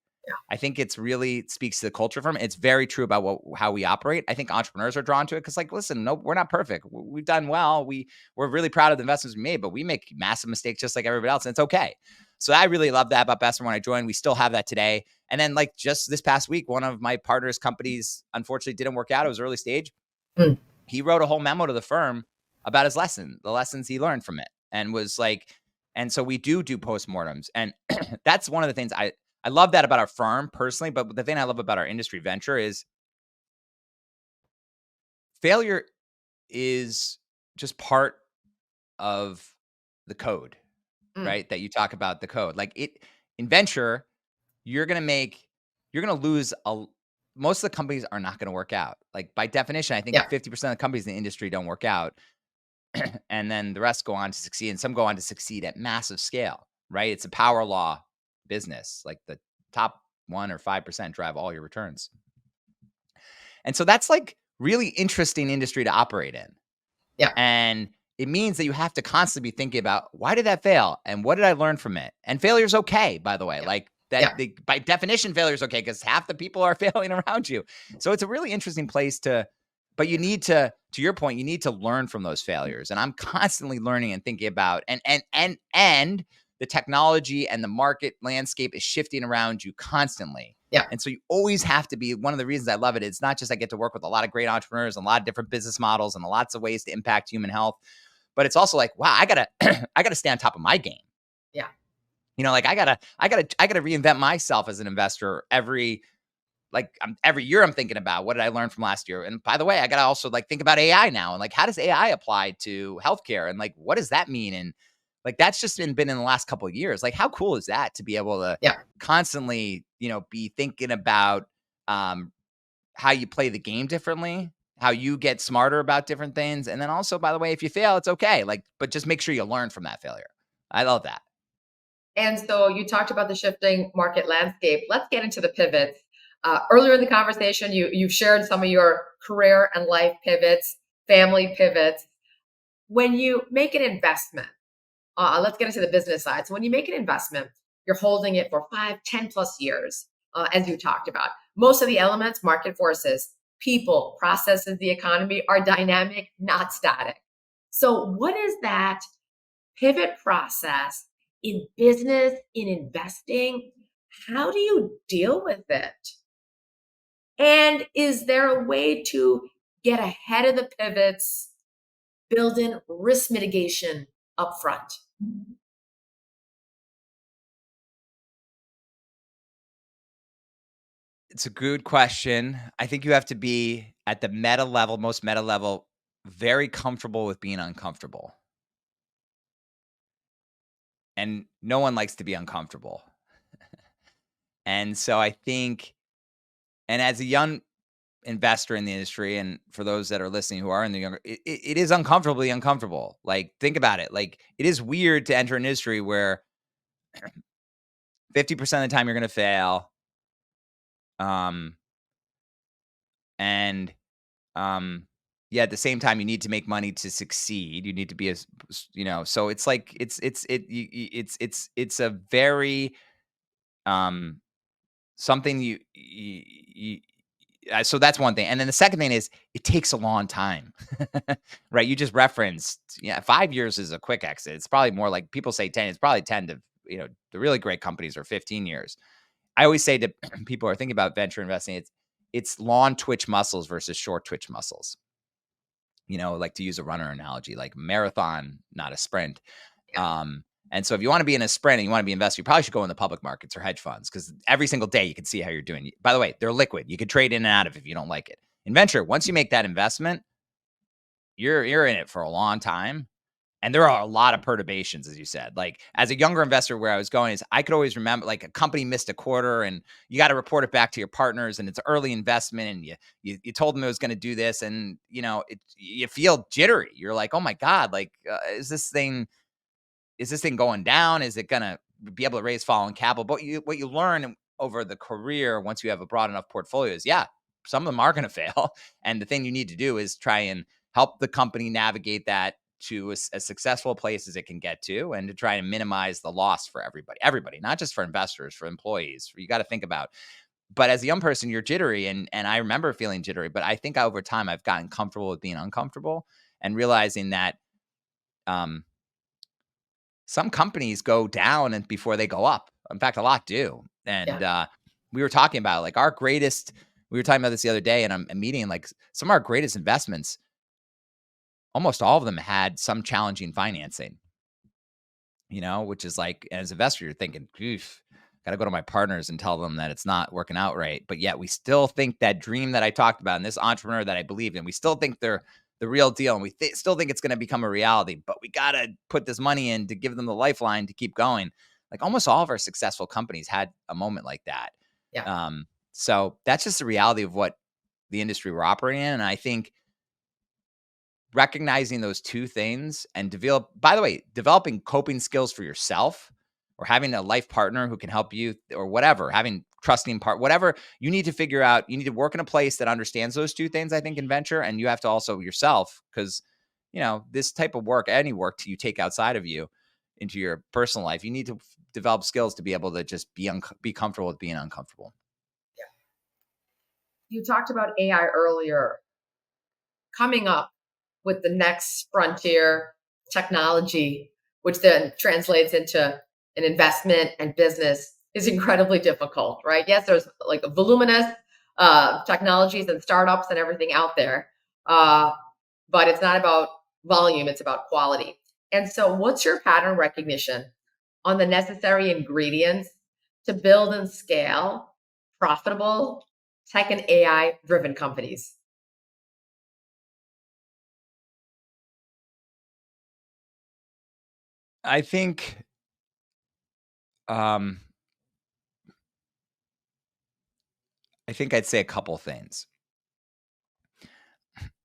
I think it's really speaks to the culture firm. It's very true about how we operate. I think entrepreneurs are drawn to it because, like, listen, no, we're not perfect. We've done well. We're really proud of the investments we made, but we make massive mistakes just like everybody else, and it's okay. So I really love that about Bessemer when I joined. We still have that today. And then, like, just this past week, one of my partners' companies unfortunately didn't work out. It was early stage. He wrote a whole memo to the firm about his the lessons he learned from it, and was like, and so we do post-mortems, and that's one of the things I love that about our firm personally, but the thing I love about our industry venture is failure is just part of the code, right? That you talk about the code. Like in venture, you're going to lose most of the companies are not going to work out. Like by definition, I think 50% of the companies in the industry don't work out. And then the rest go on to succeed, and some go on to succeed at massive scale, right? It's a power law business. Like the top 1 or 5% drive all your returns. And so that's like really interesting industry to operate in. Yeah. And it means that you have to constantly be thinking about, why did that fail? And what did I learn from it? And failure is okay, by the way. Like that, by definition, failure is okay because half the people are failing around you. So it's a really interesting place but you need to your point, you need to learn from those failures. And I'm constantly learning and thinking about, and the technology and the market landscape is shifting around you constantly. Yeah. And so you always have to be, one of the reasons I love it, it's not just I get to work with a lot of great entrepreneurs and a lot of different business models and lots of ways to impact human health, but it's also like, wow, I gotta stay on top of my game. Yeah. Like I gotta reinvent myself as an investor every year. I'm thinking about, what did I learn from last year? And by the way, I gotta also like think about AI now, and like, how does AI apply to healthcare, and like, what does that mean? And like, that's just been in the last couple of years. Like, how cool is that to be able to constantly, be thinking about how you play the game differently, how you get smarter about different things. And then also, by the way, if you fail, it's okay. Like, but just make sure you learn from that failure. I love that. And so you talked about the shifting market landscape. Let's get into the pivots. Earlier in the conversation, you've shared some of your career and life pivots, family pivots. When you make an investment, let's get into the business side. So when you make an investment, you're holding it for 5, 10 plus years, as you talked about. Most of the elements, market forces, people, processes, the economy are dynamic, not static. So what is that pivot process in business, in investing? How do you deal with it? And is there a way to get ahead of the pivots, build in risk mitigation up front? It's a good question. I think you have to be at the most meta level, very comfortable with being uncomfortable. And no one likes to be uncomfortable. And so I think, and as a young investor in the industry, and for those that are listening who are in the younger, it is uncomfortably uncomfortable. Like, think about it. Like, it is weird to enter an industry where 50% of the time you're going to fail. At the same time, you need to make money to succeed. You need to be so it's like, it's a very, something so that's one thing. And then the second thing is, it takes a long time, right? You just referenced, 5 years is a quick exit. It's probably more like, people say 10, it's probably 10 to, the really great companies are 15 years. I always say to people who are thinking about venture investing, it's long twitch muscles versus short twitch muscles. Like, to use a runner analogy, like marathon, not a sprint. And so if you want to be in a sprint and you want to be invested, you probably should go in the public markets or hedge funds, because every single day you can see how you're doing. By the way, they're liquid. You can trade in and out of it if you don't like it. In venture, once you make that investment, you're in it for a long time. And there are a lot of perturbations, as you said. Like as a younger investor, where I was going is I could always remember like a company missed a quarter and you got to report it back to your partners and it's early investment and you told them it was going to do this and you feel jittery. You're like, oh my God, like is this thing going down? Is it going to be able to raise following capital? But what you learn over the career once you have a broad enough portfolio is, yeah, some of them are going to fail. And the thing you need to do is try and help the company navigate that to as successful place as it can get to, and to try and minimize the loss for everybody, not just for investors, for employees. You got to think about. But as a young person, you're jittery, and I remember feeling jittery. But I think over time, I've gotten comfortable with being uncomfortable and realizing that some companies go down and before they go up. In fact, a lot do. And we were talking about like we were talking about this the other day in a meeting, like some of our greatest investments, almost all of them had some challenging financing, which is like, as an investor, you're thinking, oof, got to go to my partners and tell them that it's not working out right. But yet we still think that dream that I talked about and this entrepreneur that I believed in, we still think they're the real deal. And we still think it's going to become a reality, but we got to put this money in to give them the lifeline to keep going. Like almost all of our successful companies had a moment like that. Yeah. So that's just the reality of what the industry we're operating in. And I think recognizing those two things and developing coping skills for yourself, or having a life partner who can help you, or whatever, having trusting whatever you need to figure out. You need to work in a place that understands those two things, I think, in venture. And you have to also yourself, because, this type of work, any work you take outside of you into your personal life, you need to develop skills to be able to just be comfortable with being uncomfortable. You talked about AI earlier, coming up with the next frontier technology, which then translates into an investment and business, is incredibly difficult, right? Yes, there's like voluminous technologies and startups and everything out there, but it's not about volume, it's about quality. And so, what's your pattern recognition on the necessary ingredients to build and scale profitable tech and AI driven companies? I think um I'd say a couple things.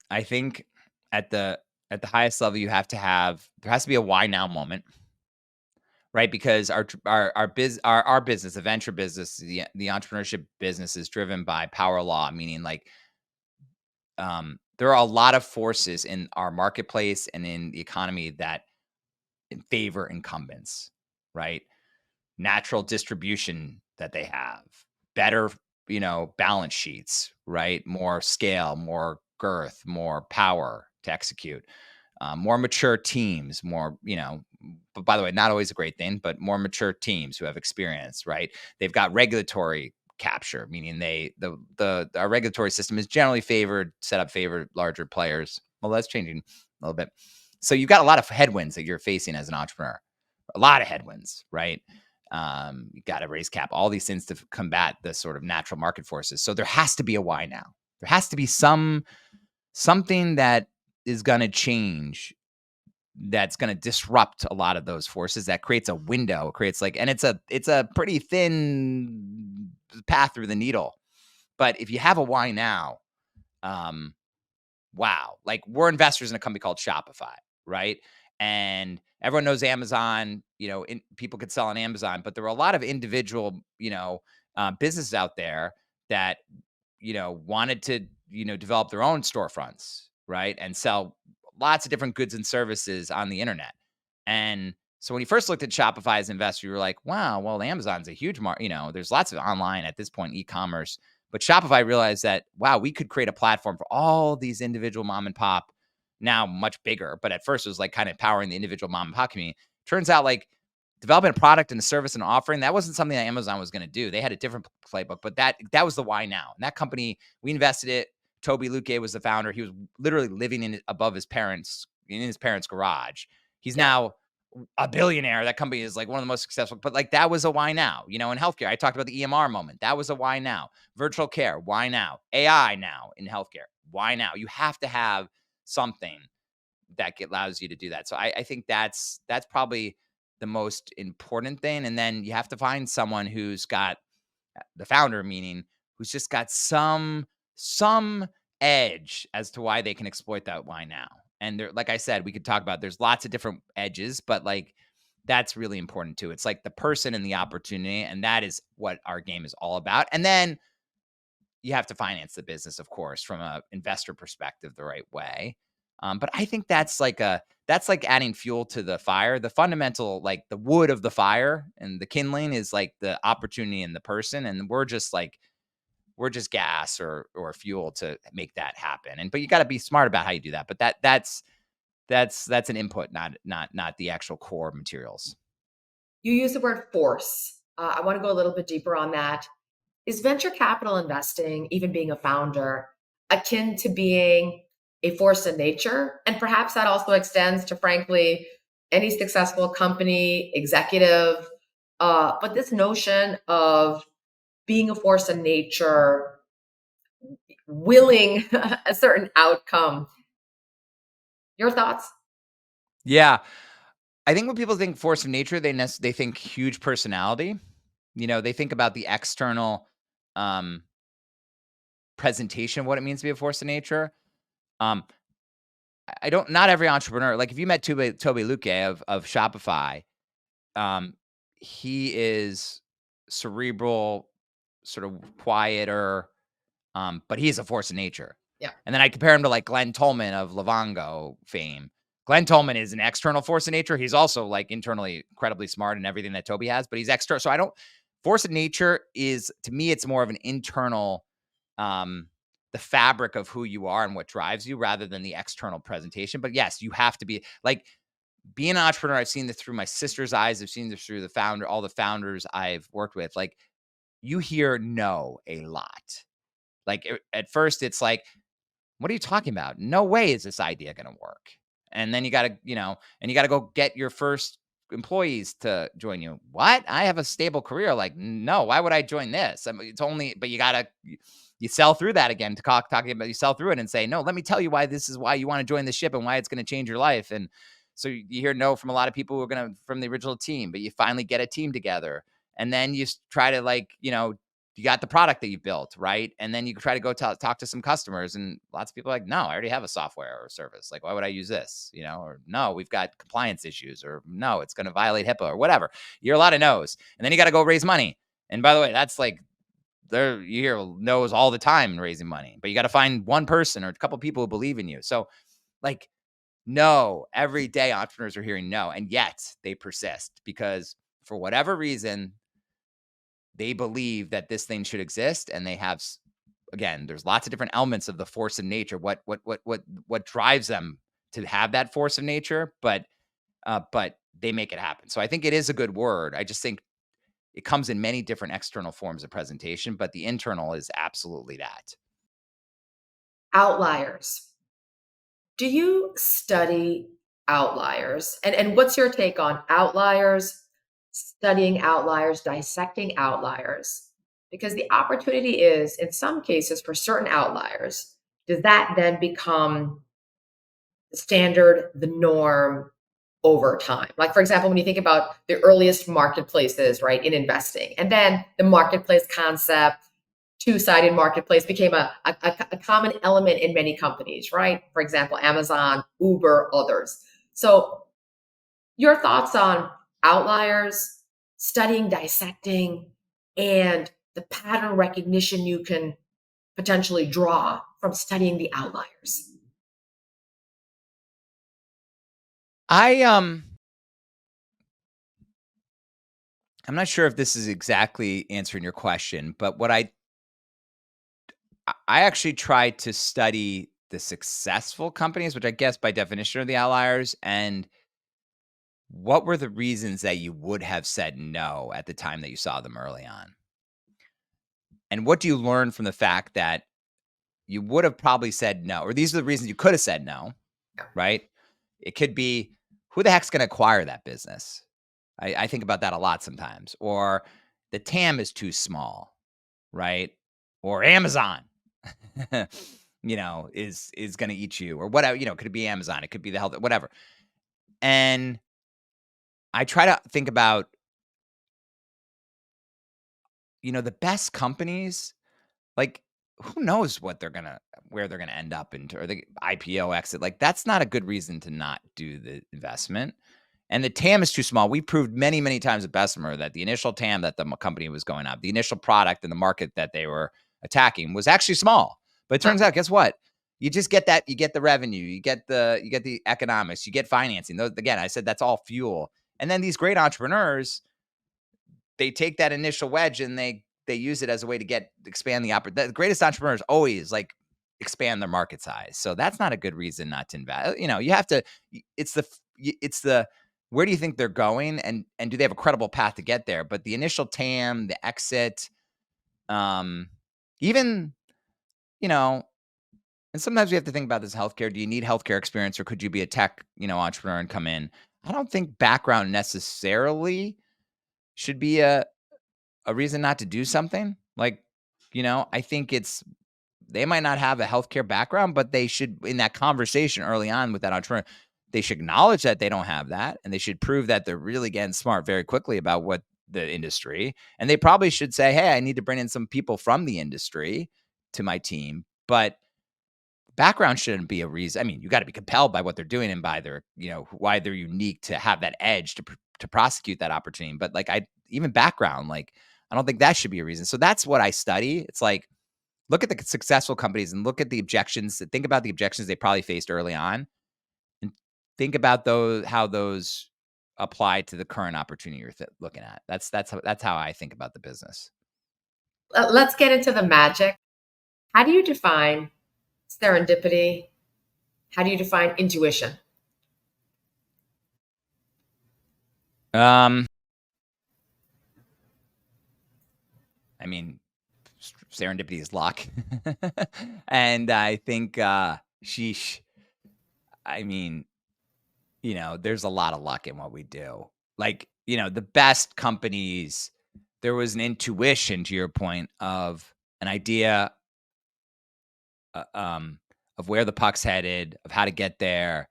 I think at the highest level, there has to be a why now moment, right? Because our business, the venture business, the entrepreneurship business, is driven by power law, meaning like there are a lot of forces in our marketplace and in the economy that favor incumbents, right? Natural distribution that they have, better, balance sheets, right? More scale, more girth, more power to execute, more mature teams, but by the way, not always a great thing, but more mature teams who have experience, right? They've got regulatory capture, meaning our regulatory system is generally favored larger players. Well, that's changing a little bit. So you've got a lot of headwinds that you're facing as an entrepreneur, a lot of headwinds, right? You got to raise cap, all these things to combat the sort of natural market forces. So there has to be a why now. There has to be something that is going to change, that's going to disrupt a lot of those forces, that creates a window, and it's a pretty thin path through the needle. But if you have a why now, wow, like we're investors in a company called Shopify, right? And everyone knows Amazon, people could sell on Amazon, but there were a lot of individual, businesses out there that, wanted to, develop their own storefronts, right? And sell lots of different goods and services on the internet. And so when you first looked at Shopify as an investor, you were like, wow, well, Amazon's a huge market, there's lots of online at this point, e-commerce. But Shopify realized that, wow, we could create a platform for all these individual mom and pop, now much bigger. But at first it was like kind of empowering the individual mom and pop community. Turns out like developing a product and a service and offering, that wasn't something that Amazon was going to do. They had a different playbook, but that was the why now. And that company, we invested it. Toby Luque was the founder. He was literally living in his parents' garage. He's now a billionaire. That company is like one of the most successful, but like that was a why now, in healthcare. I talked about the EMR moment. That was a why now. Virtual care, why now? AI now in healthcare. why now? You have to have something that allows you to do that. So I think that's probably the most important thing. And then you have to find someone who's got the founder, meaning who's just got some edge as to why they can exploit that why now. And there, like I said, we could talk about there's lots of different edges, but like that's really important too. It's like the person and the opportunity, and that is what our game is all about. And then you have to finance the business, of course, from a investor perspective the right way. But I think that's like adding fuel to the fire. The fundamental, like the wood of the fire and the kindling is like the opportunity and the person. And we're just gas or fuel to make that happen. But you got to be smart about how you do that. But that's an input, not the actual core materials. You use the word force. I want to go a little bit deeper on that. Is venture capital investing, even being a founder, akin to being a force in nature? And perhaps that also extends to, frankly, any successful company, executive. But this notion of being a force in nature, willing a certain outcome. Your thoughts? Yeah. I think when people think force of nature, they think huge personality. They think about the external presentation of what it means to be a force of nature. Um, not every entrepreneur, like if you met Toby Luque of Shopify, he is cerebral, sort of quieter, but he is a force of nature. Yeah. And then I compare him to like Glenn Tolman of Livongo fame. Glenn Tolman is an external force of nature. He's also like internally incredibly smart in everything that Toby has, but he's external. So force of nature is, to me, it's more of an internal, the fabric of who you are and what drives you rather than the external presentation. But yes, you have to be like, being an entrepreneur. I've seen this through my sister's eyes. I've seen this through all the founders I've worked with. Like, you hear no a lot. Like at first it's like, what are you talking about? No way is this idea going to work. And then you got to go get your first employees to join you. What? I have a stable career. Like, no, why would I join this? I mean, it's only, but you sell through that again to talking about, you sell through it and say, no, let me tell you why this is why you want to join the ship and why it's going to change your life. And so you hear no from a lot of people who are from the original team, but you finally get a team together. And then you try to you got the product that you built, right? And then you try to go talk to some customers, and lots of people are like, no, I already have a software or a service. Like, why would I use this? Or no, we've got compliance issues, or no, it's going to violate HIPAA or whatever. You hear a lot of no's. And then you got to go raise money. And by the way, that's like, you hear no's all the time in raising money, but you got to find one person or a couple people who believe in you. So like, no, every day entrepreneurs are hearing no, and yet they persist because for whatever reason, they believe that this thing should exist, and they have, again, there's lots of different elements of the force of nature. What drives them to have that force of nature, but they make it happen. So I think it is a good word. I just think it comes in many different external forms of presentation, but the internal is absolutely that. Outliers. Do you study outliers? And what's your take on outliers, studying outliers, dissecting outliers? Because the opportunity is, in some cases, for certain outliers, does that then become the standard, the norm over time? Like, for example, when you think about the earliest marketplaces, right, in investing, and then the marketplace concept, two-sided marketplace became a common element in many companies, right? For example, Amazon, Uber, others. So your thoughts on outliers, studying, dissecting, and the pattern recognition you can potentially draw from studying the outliers. I'm not sure if this is exactly answering your question, but what I actually tried to study the successful companies, which I guess by definition are the outliers, and what were the reasons that you would have said no at the time that you saw them early on? And what do you learn from the fact that you would have probably said no, or these are the reasons you could have said no, right? It could be, who the heck's going to acquire that business? I think about that a lot sometimes. Or the TAM is too small, right? Or Amazon. is going to eat you or whatever, could it be Amazon? It could be the health, whatever. And I try to think about, the best companies, like, who knows where they're gonna end up into, or the IPO exit. Like, that's not a good reason to not do the investment. And the TAM is too small. We proved many, many times at Bessemer that the initial TAM that the company was going up, the initial product in the market that they were attacking was actually small. But it turns out, guess what? You just get that. You get the revenue. You get the economics. You get financing. Those, again, I said that's all fuel. And then these great entrepreneurs, they take that initial wedge and they use it as a way to expand the opportunity. The greatest entrepreneurs always like expand their market size. So that's not a good reason not to invest. You have to. It's the where do you think they're going, and do they have a credible path to get there? But the initial TAM, the exit, even and sometimes we have to think about this healthcare. Do you need healthcare experience, or could you be a tech entrepreneur and come in? I don't think background necessarily should be a reason not to do something. Like, I think they might not have a healthcare background, but they should, in that conversation early on with that entrepreneur, they should acknowledge that they don't have that, and they should prove that they're really getting smart very quickly about what the industry, and they probably should say, hey, I need to bring in some people from the industry to my team. But background shouldn't be a reason. I mean, you got to be compelled by what they're doing and by their, why they're unique to have that edge to prosecute that opportunity. But like, even background, like, I don't think that should be a reason. So that's what I study. It's like, look at the successful companies and look at the objections. Think about the objections they probably faced early on, and think about how those apply to the current opportunity you're looking at. That's how I think about the business. Let's get into the magic. How do you define serendipity? How do you define intuition? I mean, serendipity is luck. And I think, sheesh, I mean, there's a lot of luck in what we do. Like, the best companies, there was an intuition, to your point, of an idea, of where the puck's headed, of how to get there,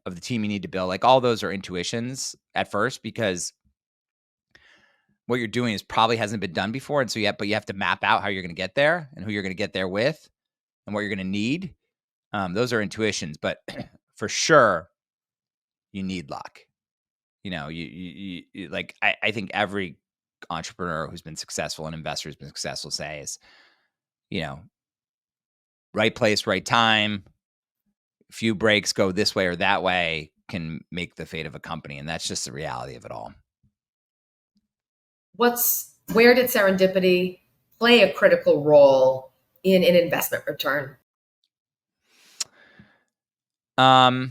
of the team you need to build. Like, all those are intuitions at first, because what you're doing probably hasn't been done before. And so but you have to map out how you're going to get there and who you're going to get there with and what you're going to need. Those are intuitions, but for sure you need luck. You like, I think every entrepreneur who's been successful and investor who's been successful says, right place, right time, few breaks go this way or that way can make the fate of a company. And that's just the reality of it all. Where did serendipity play a critical role in an investment return? I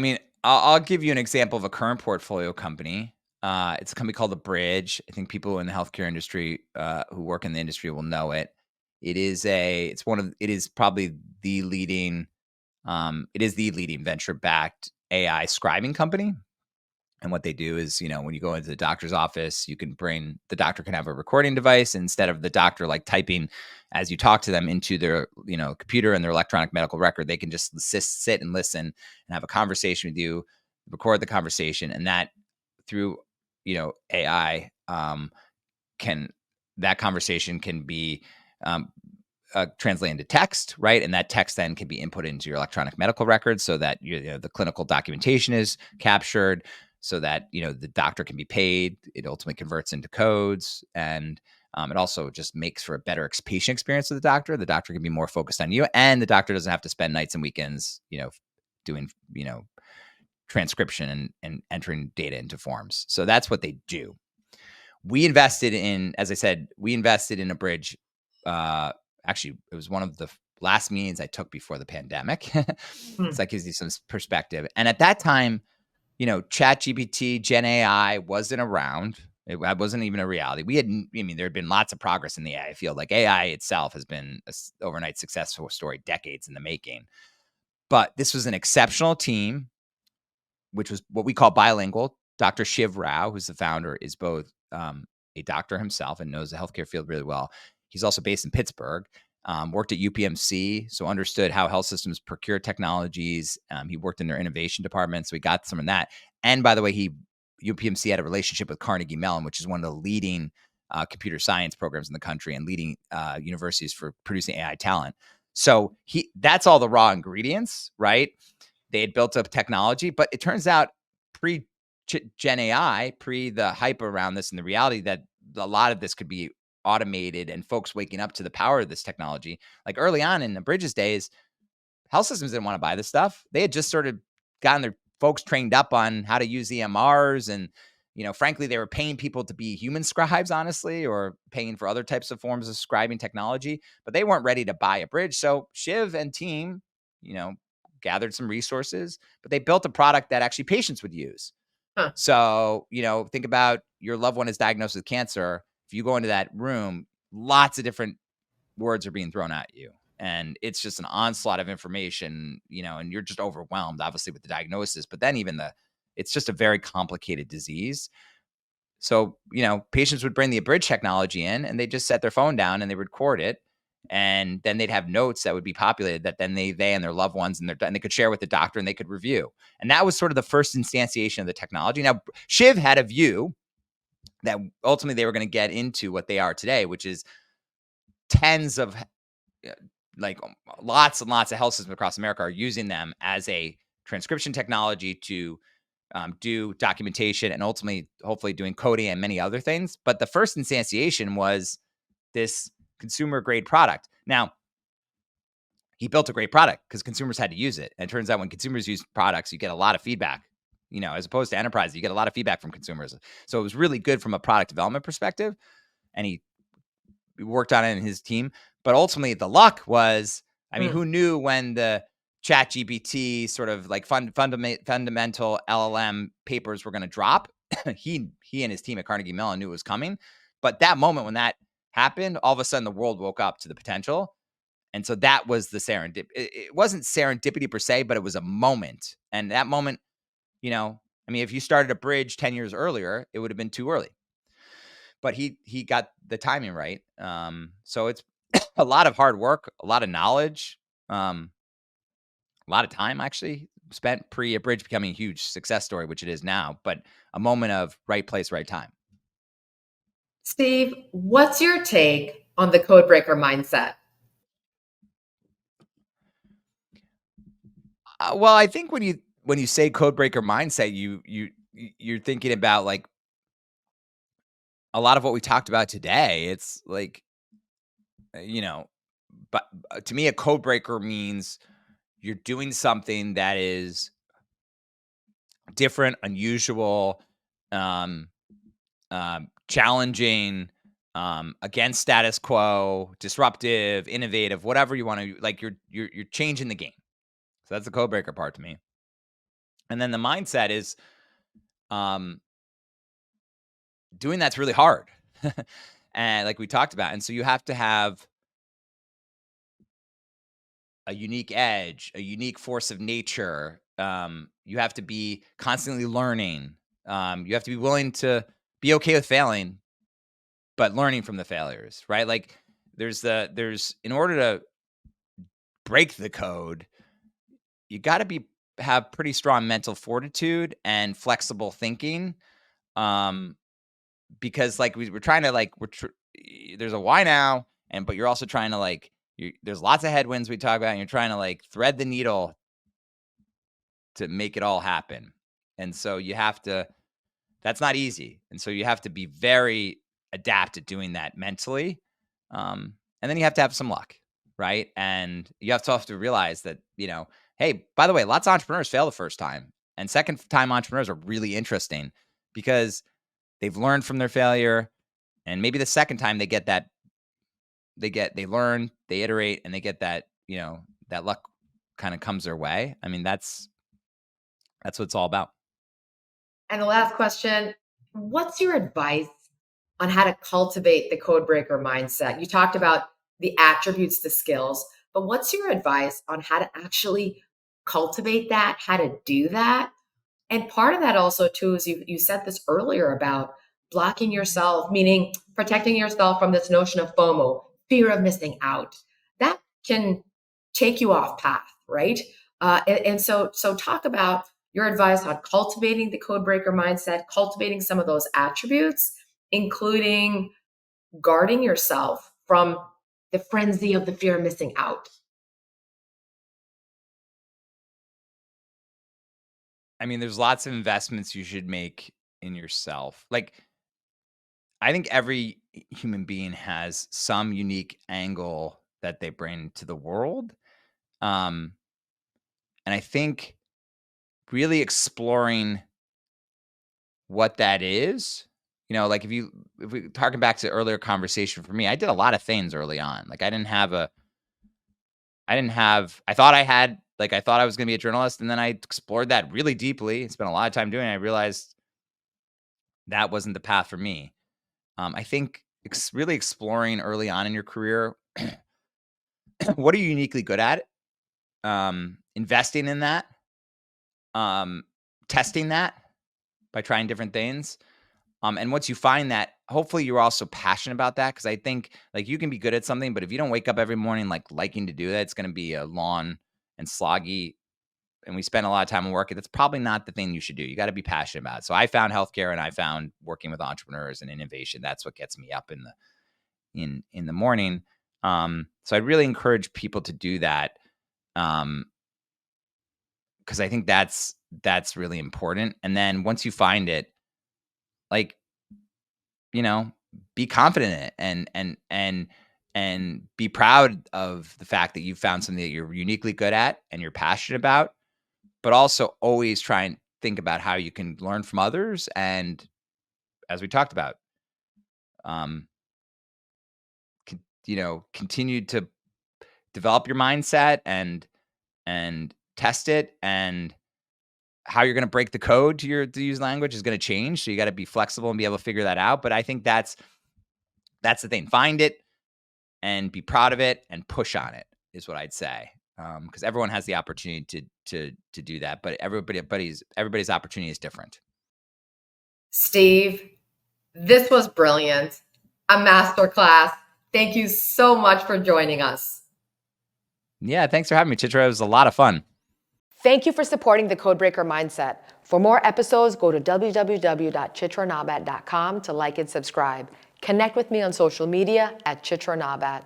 mean, I'll give you an example of a current portfolio company. It's a company called The Bridge. I think people in the healthcare industry, who work in the industry, will know it. It is probably the leading, venture-backed AI scribing company. And what they do is, when you go into the doctor's office, the doctor can have a recording device. Instead of the doctor like typing as you talk to them into their, computer and their electronic medical record, they can just sit and listen and have a conversation with you, record the conversation. And that through, AI, that conversation can be, translated into text, right? And that text then can be input into your electronic medical records so that the clinical documentation is captured, so that the doctor can be paid. It ultimately converts into codes, and it also just makes for a better patient experience with the doctor. The doctor can be more focused on you, and the doctor doesn't have to spend nights and weekends, doing transcription and entering data into forms. So that's what they do. We invested in, as I said, a bridge. Actually, it was one of the last meetings I took before the pandemic. So that gives you some perspective. And at that time, ChatGPT, Gen AI wasn't around. It wasn't even a reality. There had been lots of progress in the AI field. Like, AI itself has been an overnight successful story, decades in the making. But this was an exceptional team, which was what we call bilingual. Dr. Shiv Rao, who's the founder, is both a doctor himself and knows the healthcare field really well. He's also based in Pittsburgh, worked at UPMC, so understood how health systems procure technologies. He worked in their innovation department, so he got some of that. And by the way, UPMC had a relationship with Carnegie Mellon, which is one of the leading computer science programs in the country and leading universities for producing AI talent. So that's all the raw ingredients, right? They had built up technology, but it turns out pre Gen AI, pre the hype around this and the reality that a lot of this could be automated and folks waking up to the power of this technology. Like early on in the Bridges days, health systems didn't want to buy this stuff. They had just sort of gotten their folks trained up on how to use EMRs. And, frankly, they were paying people to be human scribes, honestly, or paying for other types of forms of scribing technology, but they weren't ready to buy a bridge. So Shiv and team, gathered some resources, but they built a product that actually patients would use. Huh. So, think about your loved one is diagnosed with cancer. If you go into that room, lots of different words are being thrown at you. And it's just an onslaught of information, and you're just overwhelmed, obviously, with the diagnosis. But then it's just a very complicated disease. So, patients would bring the Abridge technology in and they just set their phone down and they record it. And then they'd have notes that would be populated that then they and their loved ones and they could share with the doctor and they could review. And that was sort of the first instantiation of the technology. Now, Shiv had a view that ultimately they were going to get into what they are today, which is tens of lots and lots of health systems across America are using them as a transcription technology to do documentation and ultimately, hopefully, doing coding and many other things. But the first instantiation was this consumer grade product. Now, he built a great product because consumers had to use it. And it turns out when consumers use products, you get a lot of feedback, as opposed to enterprise, you get a lot of feedback from consumers. So it was really good from a product development perspective. And he worked on it in his team. But ultimately, the luck was, who knew when the ChatGPT sort of like fundamental LLM papers were going to drop? he and his team at Carnegie Mellon knew it was coming. But that moment when that happened, all of a sudden the world woke up to the potential. And so that was the serendipity. It wasn't serendipity per se, but it was a moment. And that moment, if you started a bridge 10 years earlier, it would have been too early. But he got the timing right. So it's a lot of hard work, a lot of knowledge, a lot of time actually spent pre a bridge becoming a huge success story, which it is now, but a moment of right place, right time. Steve, what's your take on the CodeBreaker mindset? Well, I think when you say CodeBreaker mindset, you're thinking about like a lot of what we talked about today. It's like, but to me, a CodeBreaker means you're doing something that is different, unusual, challenging, against status quo, disruptive, innovative, whatever you want to like. You're changing the game. So that's the CodeBreaker part to me. And then the mindset is, doing that's really hard, and like we talked about, and so you have to have a unique edge, a unique force of nature. You have to be constantly learning. You have to be willing to be okay with failing, but learning from the failures, right? Like there's in order to break the code, you got to have pretty strong mental fortitude and flexible thinking. Because like we're trying to there's a why now, but you're also trying to there's lots of headwinds we talk about, and you're trying to thread the needle to make it all happen. And so that's not easy. And so you have to be very adept at doing that mentally. And then you have to have some luck, right? And you have to realize that, hey, by the way, lots of entrepreneurs fail the first time. And second time entrepreneurs are really interesting because they've learned from their failure. And maybe the second time they get that, they learn, they iterate, and they get that, that luck kind of comes their way. That's what it's all about. And the last question, what's your advice on how to cultivate the CodeBreaker mindset? You talked about the attributes, the skills, but what's your advice on how to actually cultivate that, how to do that? And part of that also too is you said this earlier about blocking yourself, meaning protecting yourself from this notion of FOMO, fear of missing out. That can take you off path, right? So talk about your advice on cultivating the codebreaker mindset, cultivating some of those attributes, including guarding yourself from the frenzy of the fear of missing out. I mean, there's lots of investments you should make in yourself. Like, I think every human being has some unique angle that they bring to the world. And I think really exploring what that is, like if we talking back to earlier conversation for me, I did a lot of things early on. Like I thought I thought I was going to be a journalist, and then I explored that really deeply. Spent a lot of time doing it. I realized that wasn't the path for me. I think really exploring early on in your career, what are you uniquely good at? Investing in that, testing that by trying different things. And once you find that, hopefully you're also passionate about that. Cause I think like you can be good at something, but if you don't wake up every morning, like liking to do that, it's going to be a long and sloggy. And we spend a lot of time on work. That's probably not the thing you should do. You got to be passionate about it. So I found healthcare and I found working with entrepreneurs and innovation. That's what gets me up in the morning. So I really encourage people to do that. Cause I think that's really important. And then once you find it, like, be confident in it and be proud of the fact that you found something that you're uniquely good at and you're passionate about, but also always try and think about how you can learn from others. And as we talked about, continue to develop your mindset and test it, and how you're going to break the code to use language is going to change. So you got to be flexible and be able to figure that out. But I think that's the thing. Find it and be proud of it and push on it is what I'd say. Because everyone has the opportunity to do that, but everybody's opportunity is different. Steve, this was brilliant. A masterclass. Thank you so much for joining us. Yeah, thanks for having me, Chitra. It was a lot of fun. Thank you for supporting the Codebreaker Mindset. For more episodes, go to www.chitranawbatt.com to like and subscribe. Connect with me on social media at Chitra Nawbatt.